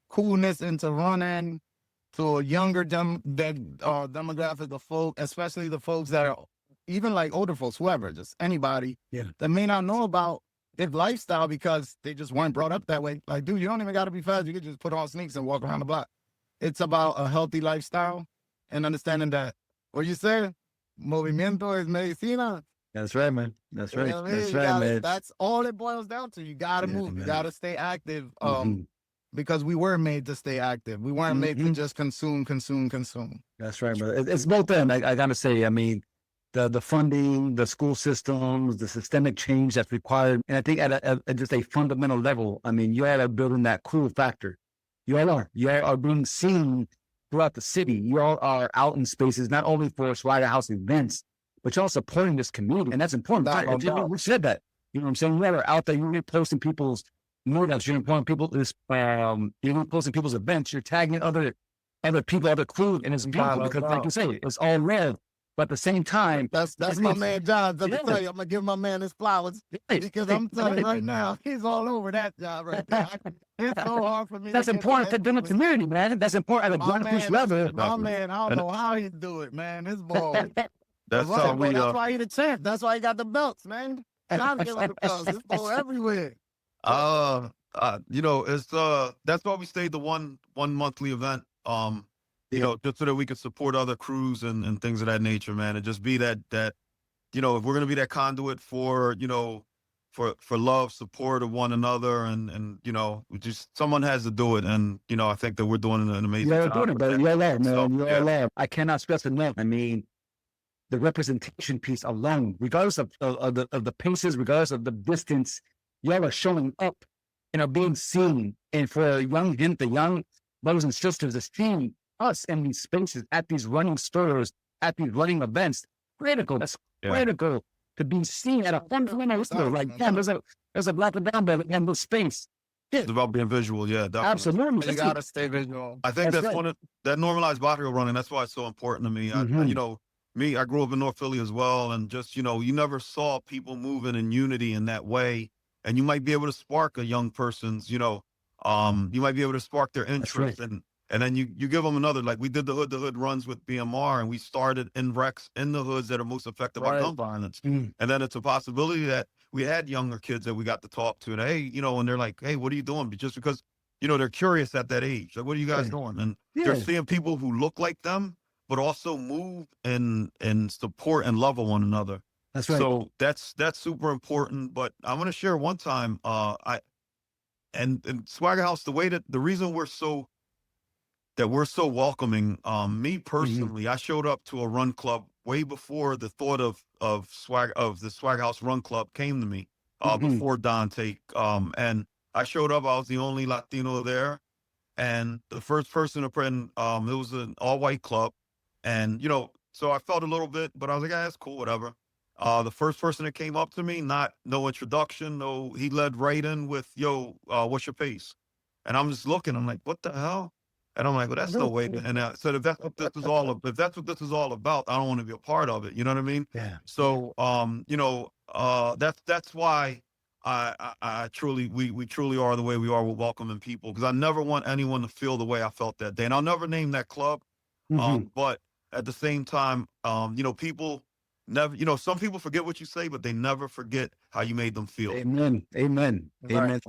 coolness into running to a younger demographic of folk, especially the folks that are even like older folks, whoever, just anybody that may not know about this lifestyle because they just weren't brought up that way. Like, dude, you don't even got to be fast. You could just put on sneaks and walk around the block. It's about a healthy lifestyle and understanding that what you said, Movimiento Es Medicina. That's right, man. That's right. You know what I mean? That's You right, gotta- man. That's all it boils down to. You got to Yeah, move. You man. got to stay active. Mhm. Because we were made to stay active. We weren't made to Mhm. just consume. That's right, brother. It's both ends. I gotta say, I mean, the funding, the school systems, the systemic change that's required, and I think at just a fundamental level, I mean, you are building that cool factor. You all are. You are being seen throughout the city. You all are out in spaces, not only for Swagga House events, but you're all supporting this community, and that's important. No doubt. We said that. You know what I'm saying? You are out there. You're posting people's meetups. You're posting you're posting people's events. You're tagging other people, other crew, and it's beautiful because, like you say, it's all red. But at the same time, That's my man John. Let me Yeah. tell you, I'm gonna give my man his flowers because I'm telling you right now, he's all over that job right there. It's so hard for me. that's to get important the to the community, man. That's important at a My grassroots man, level. my man, I don't know how he do it, man. This ball. That's Right, how bro, we that's why he the champ. That's why he got the belts, man. John get the belts. This ball everywhere. you know, it's that's why we stayed the one monthly event. You know, just so that we could support other crews and things of that nature, man. And just be that, you know, if we're gonna be that conduit for, you know, for love, support of one another, and you know, just someone has to do it. And you know, I think that we're doing an amazing You're job. doing it, with brother. that. You're allowed, man. So, You're yeah. allowed. I cannot stress enough. I mean, the representation piece alone, regardless of the paces, regardless of the distance, you all are showing up and are being seen. And for young brothers and sisters to see us in these spaces, at these running stores, at these running events, critical. That's critical to be seen at a fundamental level. Like, damn, there's a black and brown belt in this space. It's about being visual, yeah, definitely. Absolutely. You gotta stay visual. I think That's that's right. one of that normalized body running. That's why it's so important to me. Mhm. You know, I grew up in North Philly as well, and just, you know, you never saw people moving in unity in that way. And you might be able to spark a young person's, you know, you might be able to spark their interest, and then you give them another. Like we did the hood runs with BMR, and we started in recs in the hoods that are most affected by gun violence. Mm. And then it's a possibility that we had younger kids that we got to talk to, and hey, you know, and they're like, hey, what are you doing? Just because, you know, they're curious at that age. Like, what are you guys doing? And they're seeing people who look like them, but also move and support and love one another. That's right. So that's super important. But I'm gonna share one time, and Swagga House, the reason we're so welcoming, me personally, I showed up to a run club way before the thought of the Swagga House Run Club came to me, before Dante. And I showed up, I was the only Latino there. And the first person to print, it was an all-white club. And, you know, so I felt a little bit, but I was like, that's cool, whatever. The first person that came up to me, no introduction, he led right in with, yo, what's your pace? And I'm just looking, I'm like, what the hell? And I'm like, well, that's no way. And I said, if that's what this is all about, I don't want to be a part of it. You know what I mean? Yeah. So, you know, that's why I truly, we truly are the way we are with welcoming people, because I never want anyone to feel the way I felt that day. And I'll never name that club. But at the same time, you know, people never, you know, some people forget what you say, but they never forget how you made them feel. Amen. Amen. Amen.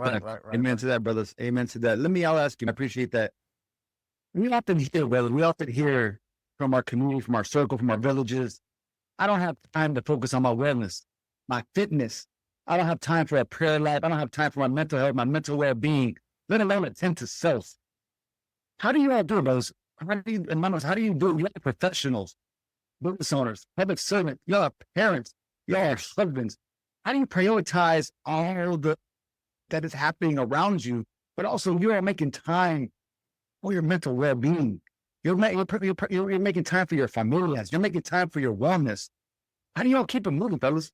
Amen to that, brothers. Amen to that. I'll ask you, I appreciate that. We often hear, brothers, from our community, from our circle, from our villages, I don't have time to focus on my wellness, my fitness. I don't have time for a prayer life. I don't have time for my mental health, my mental well-being, let alone attend to self. How do you all do it, brothers? How do you do it? You're like professionals, business owners, public servants, y'all are parents, y'all are husbands. How do you prioritize all that is happening around you, but also you are making time for your mental well-being? You're making time for your familias. You're making time for your wellness. How do y'all keep it moving, fellas?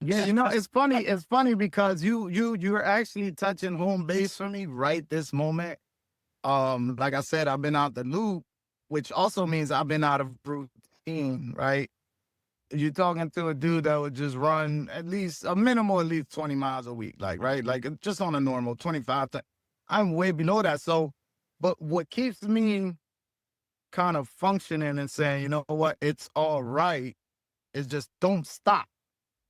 Yeah, you know, it's funny. It's funny because you're actually touching home base for me right this moment. Like I said, I've been out the loop, which also means I've been out of routine, right? You're talking to a dude that would just run at least 20 miles a week, like, right? Like just on a normal 25. I'm way below that. So, but what keeps me kind of functioning and saying, you know what, it's all right, is just don't stop.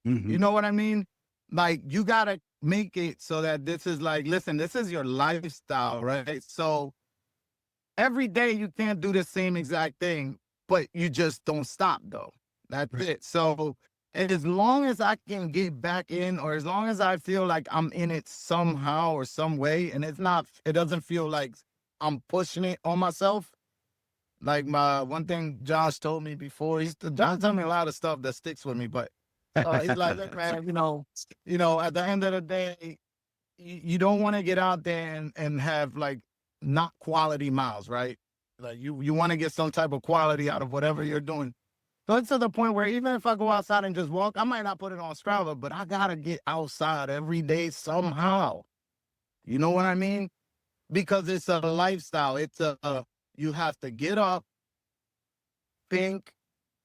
Mm-hmm. You know what I mean? Like, you got to make it so that this is like, listen, this is your lifestyle, right? So every day you can't do the same exact thing, but you just don't stop, though. That's it. So, and as long as I can get back in, or as long as I feel like I'm in it somehow or some way, and it doesn't feel like I'm pushing it on myself. Like one thing Josh told me before, Josh told me a lot of stuff that sticks with me, but he's like, look, man, you know, at the end of the day, you don't want to get out there and have like not quality miles, right? Like you want to get some type of quality out of whatever you're doing. So it's to the point where even if I go outside and just walk, I might not put it on Strava, but I got to get outside every day somehow. You know what I mean? Because it's a lifestyle. You have to get up, think,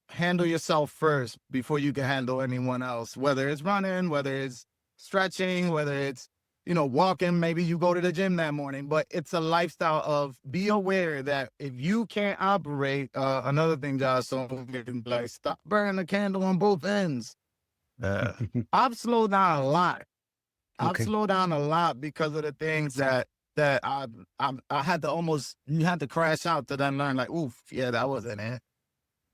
handle yourself first before you can handle anyone else, whether it's running, whether it's stretching, whether it's, you know, walking. Maybe you go to the gym that morning, but it's a lifestyle of be aware that if you can't operate, another thing, Josh, so like, stop burning the candle on both ends. I've slowed down a lot. I've slowed down a lot because of the things that I had to you had to crash out to then learn, like, oof, yeah, that wasn't it.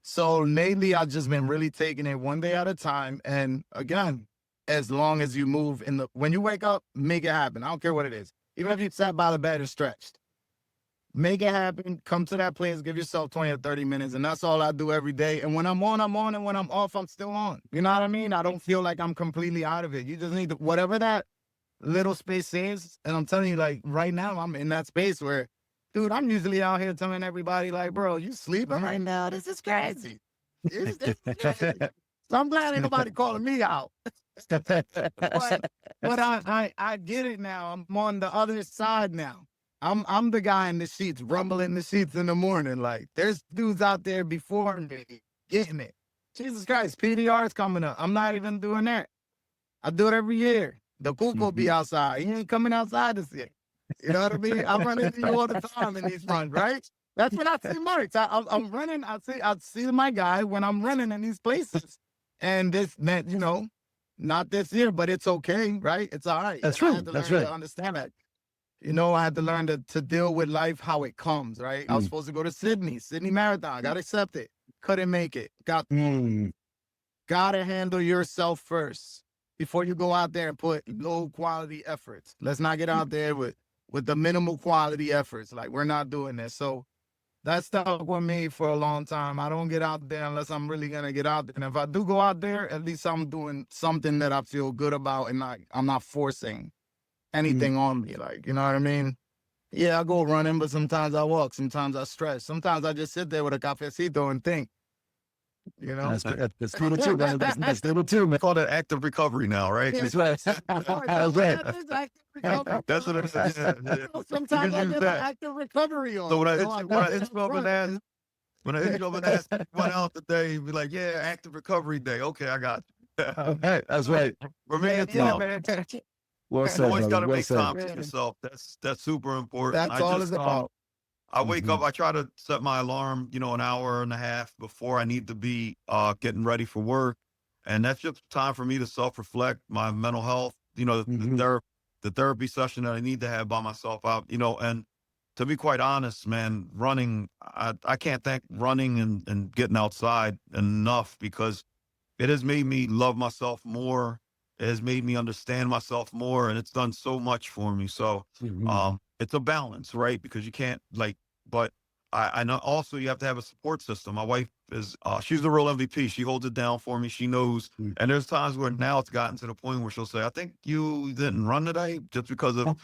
So lately, I've just been really taking it one day at a time. And again, as long as you move when you wake up, make it happen. I don't care what it is. Even if you sat by the bed and stretched, make it happen. Come to that place, give yourself 20 or 30 minutes. And that's all I do every day. And when I'm on, I'm on. And when I'm off, I'm still on. You know what I mean? I don't feel like I'm completely out of it. You just need to, whatever that little space is. And I'm telling you, like, right now, I'm in that space where, dude, I'm usually out here telling everybody, like, bro, you sleeping right now? This is crazy. This is crazy. So I'm glad ain't nobody calling me out. but I get it now. I'm on the other side now. I'm the guy in the sheets, rumbling the sheets in the morning. Like, there's dudes out there before me getting it. Jesus Christ, PDR is coming up. I'm not even doing that. I do it every year. The Cuckoo be outside. He ain't coming outside this year. You know what I mean? I run into you all the time in these runs, right? That's when I see Marks. I'm running. I see my guy when I'm running in these places. And that, you know, not this year, but it's okay, right? It's all right. That's right. That's right. To understand that. You know, I had to learn to deal with life how it comes, right? I was supposed to go to Sydney Marathon. Got accepted. Couldn't make it. Gotta handle yourself first before you go out there and put low quality efforts. Let's not get out there with the minimal quality efforts. Like, we're not doing this. So that stuck with me for a long time. I don't get out there unless I'm really going to get out there. And if I do go out there, at least I'm doing something that I feel good about, and I'm not forcing anything on me. Like, you know what I mean? Yeah, I go running, but sometimes I walk. Sometimes I stretch. Sometimes I just sit there with a cafecito and think. You know, that's little too, man. That's little too, man. Call that active recovery now, right? That's right. That's right. That's what it is. Yeah. Sometimes I get an active recovery on. So when I hit you up and ask what else today, be like, yeah, active recovery day. Okay, I got you. Okay, that's right. For me, it's man. Well you said, always brother. got to Well make said. time for yourself. That's super important. That's all it's about. I wake up, I try to set my alarm, you know, an hour and a half before I need to be getting ready for work. And that's just time for me to self-reflect my mental health, you know, the therapy session that I need to have by myself out, you know, and to be quite honest, man, running, I can't thank running and getting outside enough because it has made me love myself more. It has made me understand myself more, and it's done so much for me. So, it's a balance, right? Because you can't like, but I know also you have to have a support system. My wife is, she's the real MVP. She holds it down for me. She knows. And there's times where now it's gotten to the point where she'll say, I think you didn't run today just because of,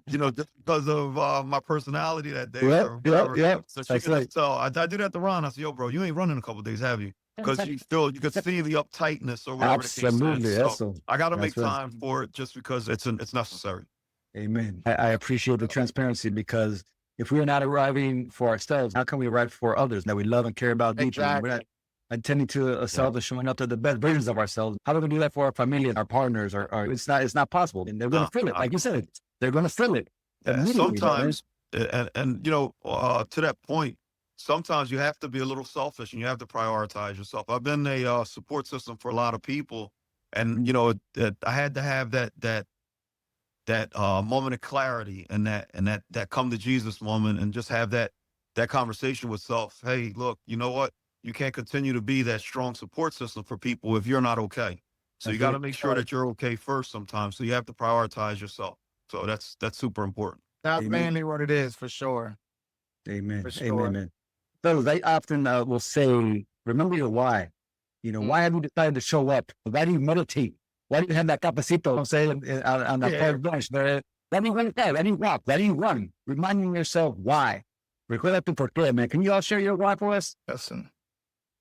you know, just because of my personality that day or whatever. So she can just tell, I do that to Ron. I say, yo, bro, you ain't running in a couple of days, have you? Because you could see the uptightness or whatever the case is. So I got to make time for it just because it's necessary. Amen. I appreciate the transparency because if we're not arriving for ourselves, how can we arrive for others that we love and care about deeply? We're not attending to ourselves and showing up to the best versions of ourselves. How are we going to do that for our family, our partners, or it's not possible. And they're going to feel it. Like you said, they're going to feel it. Sometimes, and you know, to that point, sometimes you have to be a little selfish and you have to prioritize yourself. I've been a support system for a lot of people, and you know, I had to have that moment of clarity and that come to Jesus moment, and just have that conversation with self. Hey, look, you know what? You can't continue to be that strong support system for people if you're not okay. So you got to make sure that you're okay first sometimes. So you have to prioritize yourself. So that's super important. That's mainly what it is, for sure. Amen. For sure. Amen. So they often will say, remember your why. You know, why have you decided to show up? Why do you meditate? Why do you have that capacito, I'm saying, on the third bench? Let me run there, let me walk, let me run. Reminding yourself why. Recuérdate por qué, man. Can you all share your why for us? Listen,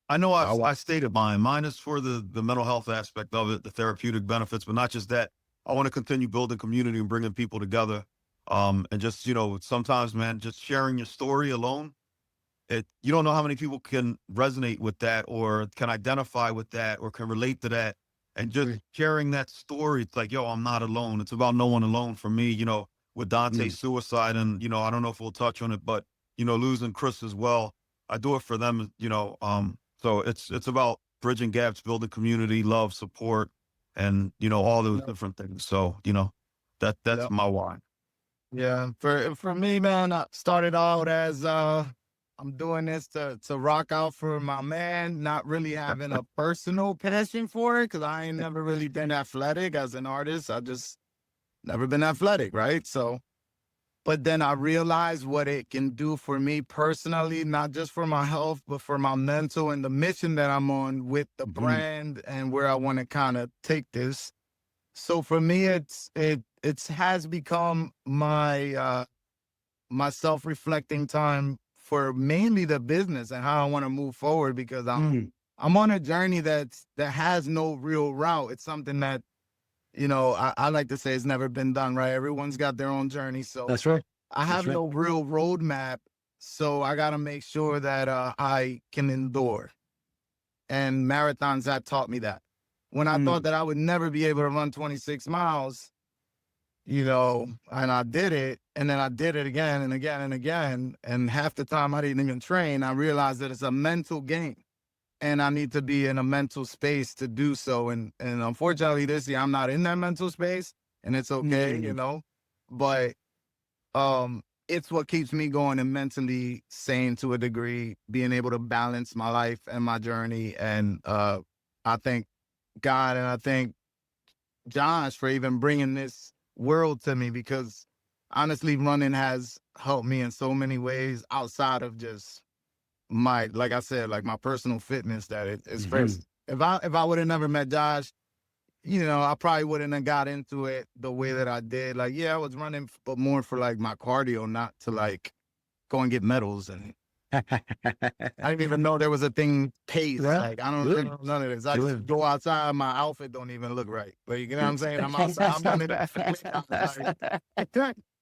I know I stated mine. Mine is for the mental health aspect of it, the therapeutic benefits, but not just that. I want to continue building community and bringing people together. And just, you know, sometimes, man, just sharing your story alone, you don't know how many people can resonate with that or can identify with that or can relate to that. And just sharing that story, it's like, yo, I'm not alone. It's about no one alone for me, you know, with Dante's suicide. And, you know, I don't know if we'll touch on it, but, you know, losing Chris as well. I do it for them, you know. So it's about bridging gaps, building community, love, support, and, you know, all those different things. So, you know, that's my why. Yeah. For me, man, I started out as I'm doing this to rock out for my man, not really having a personal passion for it, because I ain't never really been athletic as an artist. I just never been athletic, right? So, but then I realized what it can do for me personally, not just for my health, but for my mental and the mission that I'm on with the brand and where I want to kind of take this. So for me, it has become my my self-reflecting time for mainly the business and how I want to move forward, because I'm on a journey that has no real route. It's something that, you know, I like to say it's never been done, right? Everyone's got their own journey. So That's right. I have no real roadmap. So I got to make sure that I can endure. And marathons have taught me that. When I thought that I would never be able to run 26 miles, you know, and I did it, and then I did it again and again and again. And half the time I didn't even train. I realized that it's a mental game, and I need to be in a mental space to do so. And unfortunately this year I'm not in that mental space, and it's okay, you know, but it's what keeps me going and mentally sane to a degree, being able to balance my life and my journey. And I thank God and I thank Josh for even bringing this world to me, because honestly, running has helped me in so many ways outside of just my, like I said, like my personal fitness, that it's first. If I would have never met Josh, you know, I probably wouldn't have got into it the way that I did. Like, yeah, I was running, but more for like my cardio, not to like go and get medals. And I didn't even know there was a thing pace. Like, I don't know none of this. I just go outside, my outfit don't even look right. But you know what I'm saying? I'm outside, I'm running that.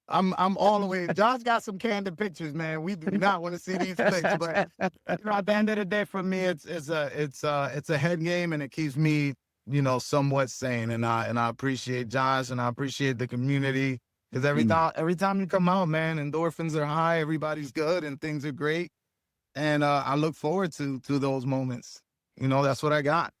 I'm all the way. Josh got some candid pictures, man. We do not want to see these things. But you know, at the end of the day, for me, it's a head game, and it keeps me, you know, somewhat sane. And I appreciate Josh, and I appreciate the community. Because every time you come out, man, endorphins are high, everybody's good, and things are great. And I look forward to those moments. You know, that's what I got.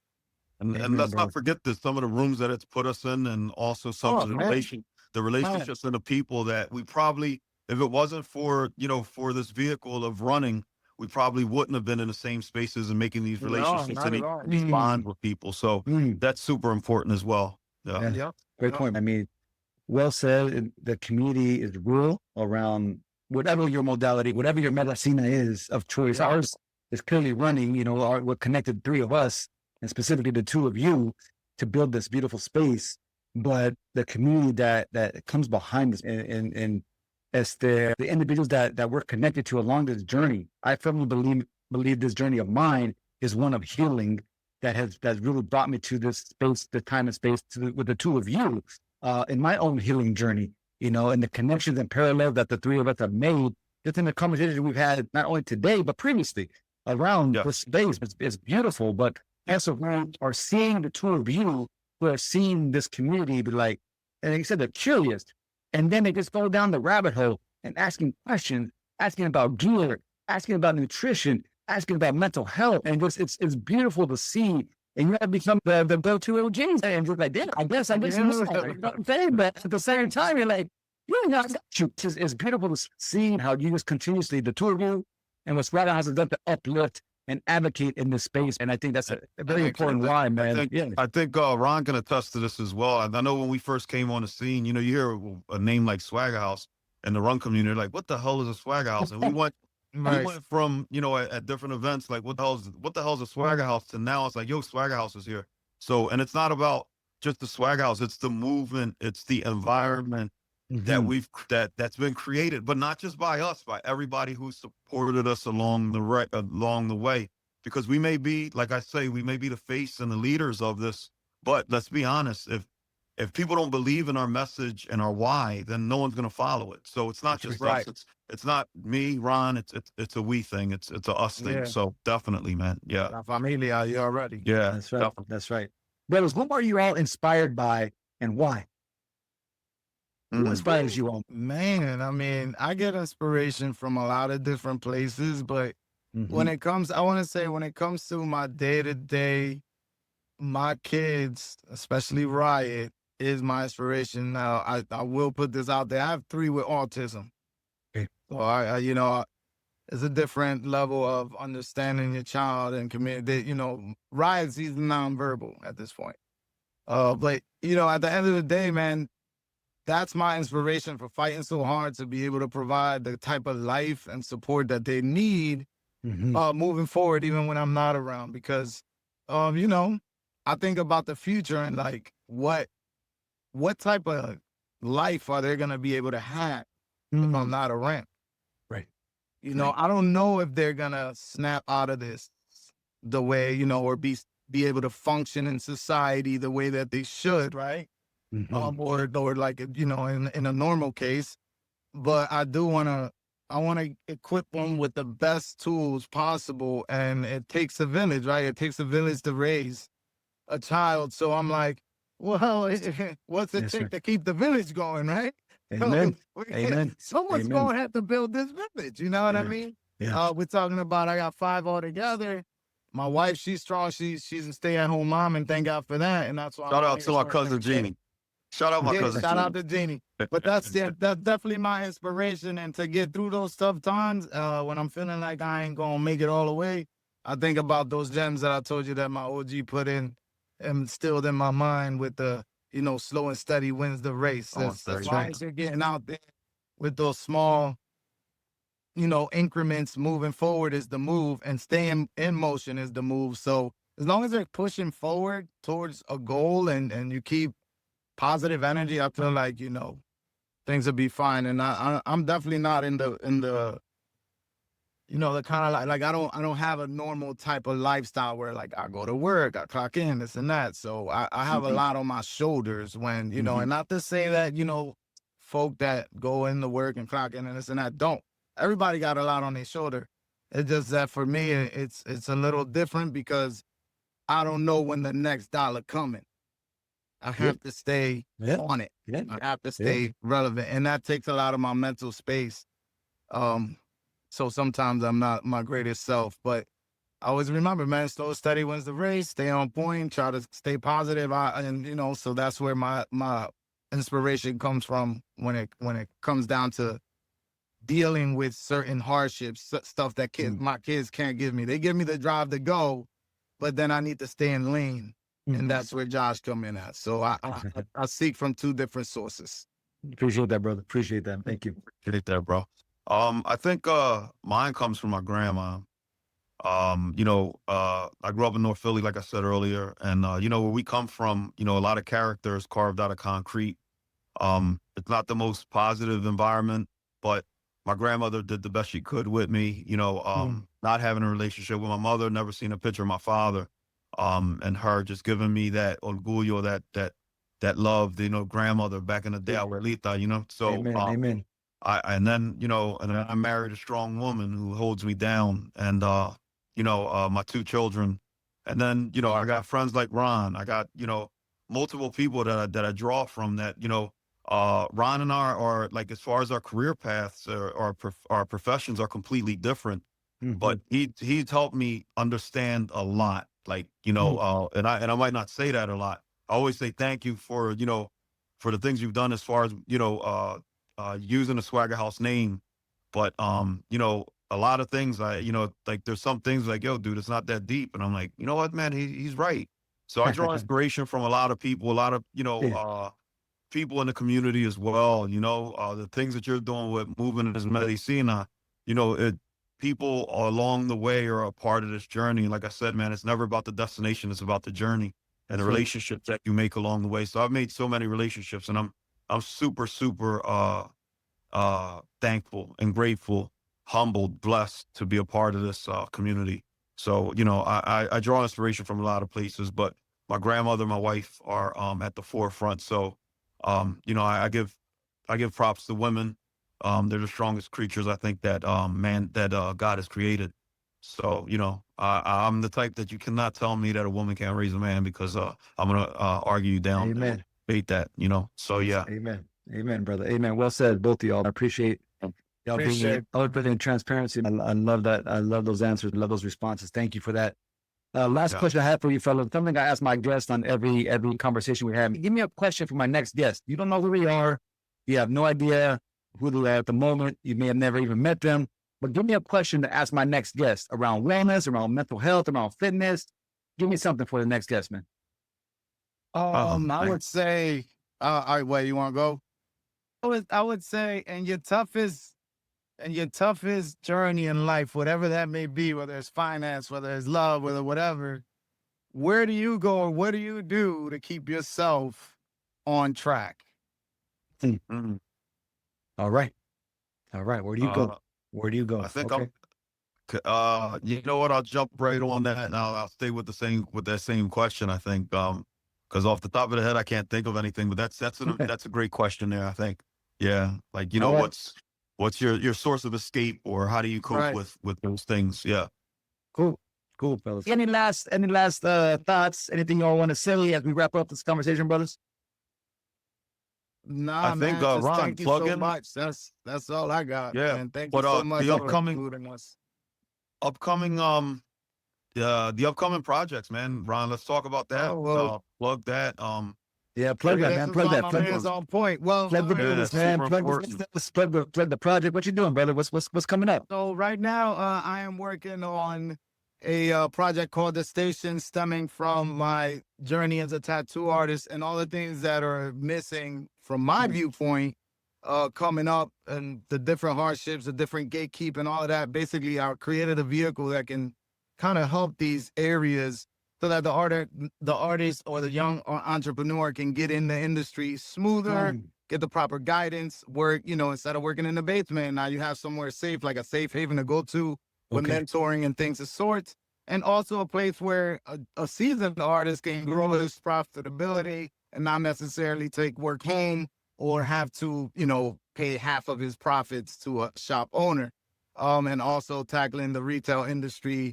And let's not forget this, some of the rooms that it's put us in, and also some of the relationships and the people that we probably, if it wasn't for, you know, for this vehicle of running, we probably wouldn't have been in the same spaces and making these relationships and these bonds with people. So that's super important as well. Yeah. Great point. I mean, well said. The community is real around whatever your modality, whatever your medicina is of choice. Ours is clearly running, you know, we're connected, three of us, and specifically the two of you, to build this beautiful space. But the community that comes behind us, and as the individuals that we're connected to along this journey, I firmly believe this journey of mine is one of healing that's really brought me to this space, the time and space with the two of you in my own healing journey, you know, and the connections and parallels that the three of us have made just in the conversation we've had, not only today, but previously around this space. It's beautiful. But as of now, are seeing the two of you who are seeing this community be like, and like you said, they're curious. And then they just go down the rabbit hole and asking questions, asking about gear, asking about nutrition, asking about mental health. And just, it's beautiful to see. And you have become the go-to OGs. And you're like, I guess I'm saying, but at the same time, you're like, yeah, I got you. It's beautiful to see how you just continuously, the two of you, and what Swagga has done to uplift and advocate in this space. And I think that's a very important line, man. I think Ron can attest to this as well. I know when we first came on the scene, you know, you hear a name like Swagga House and the run community, like, what the hell is a Swagga House? And we went from, you know, at different events, like, what the hell is a Swagga House? And now it's like, yo, Swagga House is here. So, and it's not about just the Swagga House, it's the movement, it's the environment that's been created, but not just by us, by everybody who supported us along the way. Because we may be, like I say, we may be the face and the leaders of this, but let's be honest, if people don't believe in our message and our why, then no one's going to follow it. So it's not just us. It's not me, Ron. It's a we thing. It's a us thing. So definitely, man. Yeah. La familia, you already. Yeah. That's right. Definitely. That's right. Brothers, what are you all inspired by and why? What inspires you all? Man, I mean, I get inspiration from a lot of different places, but when it comes to my day-to-day, my kids, especially Riot, is my inspiration. Now, I will put this out there. I have 3 with autism. Okay. So I you know, it's a different level of understanding your child and community. You know, Riot's, he's nonverbal at this point. But, you know, at the end of the day, man, that's my inspiration for fighting so hard to be able to provide the type of life and support that they need moving forward, even when I'm not around. Because, you know, I think about the future and like what type of life are they going to be able to have if I'm not around? Right. You know, I don't know if they're going to snap out of this the way, you know, or be able to function in society the way that they should, right? Or like, you know, in a normal case. But I want to equip them with the best tools possible. And it takes a village, right? It takes a village to raise a child. So I'm like, well, what's it take to keep the village going, right? Amen. Amen. Someone's going to have to build this village. You know what I mean? Yeah. We're talking about, I got 5 altogether. My wife, she's strong. She's a stay-at-home mom, and thank God for that. And that's why. Shout out to my cousin Jeannie. Shout out my cousin. Shout out to Jeannie. But that's definitely my inspiration. And to get through those tough times, when I'm feeling like I ain't gonna make it all the way, I think about those gems that I told you that my OG put in and instilled in my mind with the, you know, slow and steady wins the race. That's why you're getting out there with those small, you know, increments. Moving forward is the move, and staying in motion is the move. So as long as they're pushing forward towards a goal and you keep positive energy, I feel like, you know, things will be fine. And I'm definitely not in the you know, the kind of like I don't have a normal type of lifestyle where like I go to work, I clock in, this and that. So I have a lot on my shoulders when, you know, and not to say that, you know, folk that go into work and clock in and this and that don't. Everybody got a lot on their shoulder. It's just that for me, it's a little different because I don't know when the next dollar coming. I have to stay on it. Yeah. I have to stay relevant. And that takes a lot of my mental space. So sometimes I'm not my greatest self, but I always remember, man, slow steady wins the race, stay on point, try to stay positive. So that's where my inspiration comes from when it comes down to dealing with certain hardships, stuff that my kids can't give me. They give me the drive to go, but then I need to stay in lane. And that's where Josh come in at. So I seek from two different sources. Appreciate that, brother. Appreciate that. Thank you. Appreciate that, bro. I think mine comes from my grandma. I grew up in North Philly, like I said earlier, and where we come from, a lot of characters carved out of concrete. It's not the most positive environment, but my grandmother did the best she could with me. Not having a relationship with my mother, never seen a picture of my father, and her just giving me that orgullo, that love, grandmother back in the day, abuelita, So, Amen. and then I married a strong woman who holds me down, and my two children, and then I got friends like Ron. I got multiple people that I draw from. That Ron and I are like, as far as our career paths or our professions are completely different, but he's helped me understand a lot. Like and I might not say that a lot. I always say thank you for for the things you've done as far as using the Swagga House name, but a lot of things like there's some things like, yo, dude, it's not that deep, and I'm like, you know what, man, he's right. So I draw inspiration from a lot of people, a lot of people in the community as well. The things that you're doing with Movement Es Medicina, people along the way are a part of this journey. Like I said, man, it's never about the destination, it's about the journey and the relationships that you make along the way. So I've made so many relationships, and I'm super thankful and grateful, humbled, blessed to be a part of this community. So I draw inspiration from a lot of places, but my grandmother, my wife are at the forefront. So I give props to women. They're the strongest creatures, I think, that God has created. So I'm the type that you cannot tell me that a woman can't raise a man, because I'm gonna argue you down. Amen. Debate that. So yeah. Amen, brother. Amen. Well said, both of y'all. I appreciate y'all being open and transparency. I love that. I love those answers. I love those responses. Thank you for that. Last question I have for you, fellas. Something I ask my guests on every conversation we have. Give me a question for my next guest. You don't know who they are. You have no idea who they are at the moment. You may have never even met them. But give me a question to ask my next guest around wellness, around mental health, around fitness. Give me something for the next guest, man. I would say, all right, wait, you want to go? I would say, and your toughest journey in life, whatever that may be, whether it's finance, whether it's love, whatever, where do you go or what do you do to keep yourself on track? All right. Where do you go? Where do you go? I think you know what? I'll jump right on that, and I'll stay with that same question. I think because off the top of the head, I can't think of anything, but that's a great question there. I think, yeah, like what's your source of escape, or how do you cope with those things? Yeah. Cool, fellas. Any last thoughts? Anything y'all want to say as we wrap up this conversation, brothers? Nah, I think man, Ron, thank you plug so in. much. That's all I got. Yeah, man. Thank you so much the for including us. upcoming the upcoming projects, man. Ron, let's talk about that. Plug that. Yeah, plug that, man. Plug that. Plug that. On point. Well, plug the business, man. Plug the project. What you doing, brother? What's coming up? So right now, I am working on a project called The Station, stemming from my journey as a tattoo artist and all the things that are missing from my viewpoint coming up, and the different hardships, the different gatekeep and all of that. Basically, I created a vehicle that can kind of help these areas so that the artist or the young entrepreneur can get in the industry smoother, get the proper guidance, work, instead of working in the basement, now you have somewhere safe, like a safe haven to go to with mentoring and things of sorts. And also a place where a seasoned artist can grow his profitability and not necessarily take work home or have to, pay half of his profits to a shop owner. And also tackling the retail industry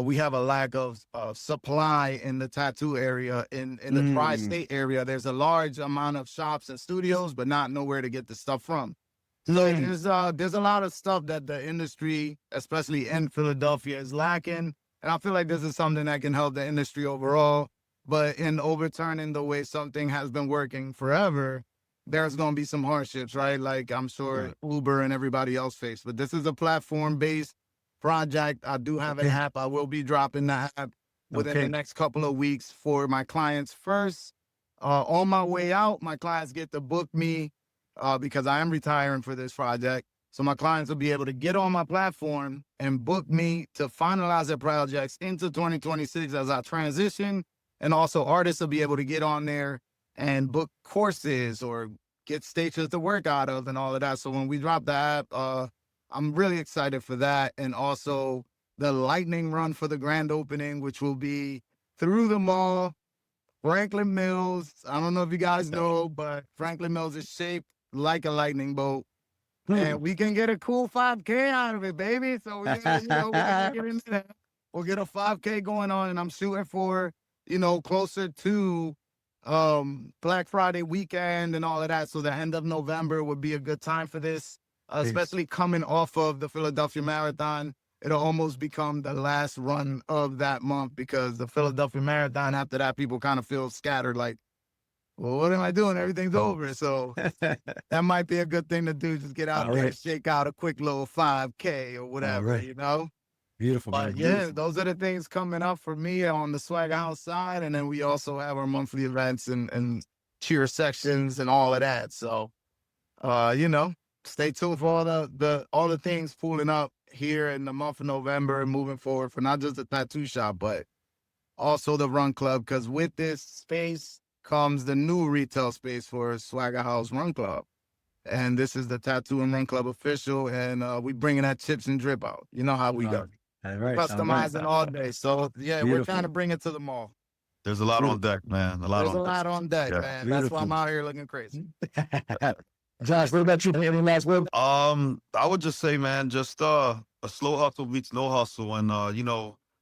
we have a lack of supply in the tattoo area. In the tri-state area, there's a large amount of shops and studios, but not nowhere to get the stuff from. So there's a lot of stuff that the industry, especially in Philadelphia, is lacking. And I feel like this is something that can help the industry overall. But in overturning the way something has been working forever, there's going to be some hardships, right? Like I'm sure Uber and everybody else face. But this is a platform-based project. I do have an app. I will be dropping the app within the next couple of weeks for my clients first. On my way out, my clients get to book me because I am retiring for this project. So my clients will be able to get on my platform and book me to finalize their projects into 2026 as I transition. And also artists will be able to get on there and book courses or get stages to work out of and all of that. So when we drop the app, I'm really excited for that. And also the lightning run for the grand opening, which will be through the mall, Franklin Mills. I don't know if you guys know, but Franklin Mills is shaped like a lightning bolt. And we can get a cool 5K out of it, baby. So we'll get into that. We'll get a 5K going on, and I'm shooting for, closer to Black Friday weekend and all of that. So the end of November would be a good time for this, especially coming off of the Philadelphia Marathon. It'll almost become the last run of that month because the Philadelphia Marathon, after that, people kind of feel scattered like, well, what am I doing? Everything's over. So that might be a good thing to do. Just get out there and shake out a quick little 5K or whatever, Beautiful, But man. yeah, Beautiful. those are the things coming up for me on the Swagga House side. And then we also have our monthly events and cheer sections and all of that. So, stay tuned for all the things pulling up here in the month of November and moving forward for not just the tattoo shop, but also the Run Club. Because with this space comes the new retail space for Swagga House Run Club. And this is the Tattoo and Run Club official. And we bringing that chips and drip out. You know how we go. All right. Customizing all day. So, yeah, we're trying to bring it to the mall. There's a lot on deck, man. There's a lot on deck, man. That's why I'm out here looking crazy. Josh, what about you? Any last word? I would just say, man, just a slow hustle beats no hustle, and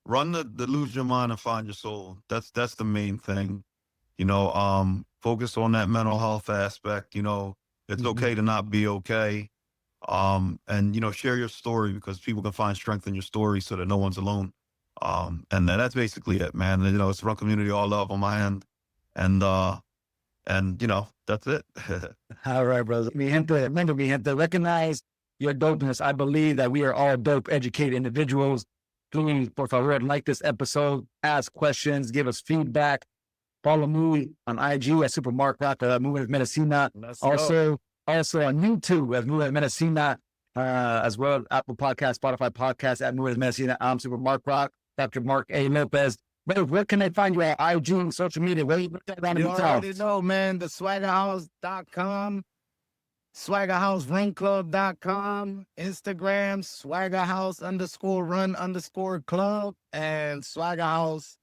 run the lose your mind and find your soul. That's the main thing. Focus on that mental health aspect. It's okay to not be okay. And share your story because people can find strength in your story so that no one's alone. And that's basically it, man. It's Run Community all love on my end. And that's it. All right, brother. Remember, mi gente, recognize your dopeness. I believe that we are all dope, educated individuals. Please, por favor, like this episode, ask questions, give us feedback. Follow me on IG at SuperMarkRock, Movement Es Medicina. Also on YouTube as Movement Es Medicina, as well as Apple Podcast, Spotify Podcast at Movement Es Medicina. I'm SuperMarkRock, Dr. Mark A. Lopez. Where can they find you at IG, social media? Where you already know, man. The SwaggaHouse.com, SwaggaHouseRunClub.com, Instagram, SwaggaHouse_run_club, and Swagga House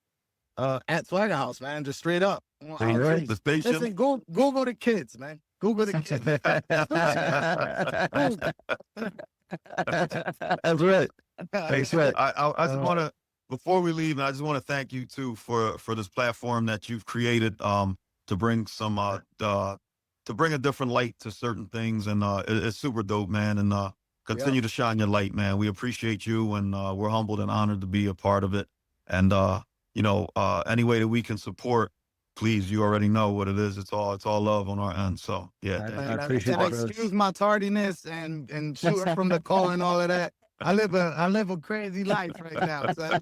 at Swagga House, man. Just straight up. Right. The station. Listen, Google the kids, man. Google the kids. That's right. That's right. I just want to. Before we leave, I just want to thank you too for this platform that you've created to bring some to bring a different light to certain things, and it's super dope, man. And continue to shine your light, man. We appreciate you, and we're humbled and honored to be a part of it. And any way that we can support, please, you already know what it is. It's all love on our end. So yeah, I appreciate it. Excuse my tardiness and shooting from the car and all of that. I live a crazy life right now. So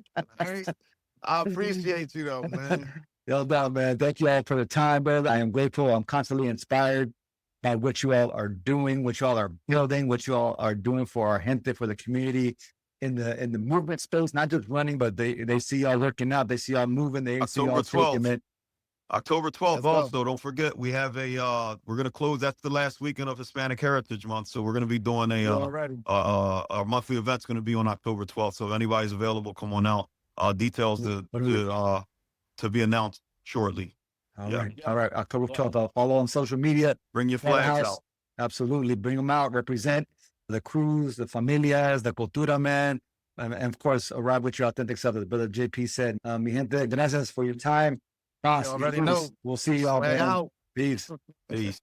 I appreciate you though, man. No doubt, man. Thank you all for the time, brother. I am grateful. I'm constantly inspired by what you all are doing, what you all are building, what you all are doing for our gente, for the community in the movement space, not just running, but they see y'all working out, they see y'all moving, they see y'all taking it. October 12th also, don't forget, we have we're going to close, that's the last weekend of Hispanic Heritage Month, so we're going to be doing our monthly event's going to be on October 12th, so if anybody's available, come on out. Details to be announced shortly. All right, October 12th, I'll follow on social media. Bring your flags out. Absolutely, bring them out, represent the crews, the familias, the cultura, man. And of course, arrive with your authentic self, as Brother JP said. Mi gente, gracias for your time. You already know. We'll see y'all, Swag man. out. Peace. Peace.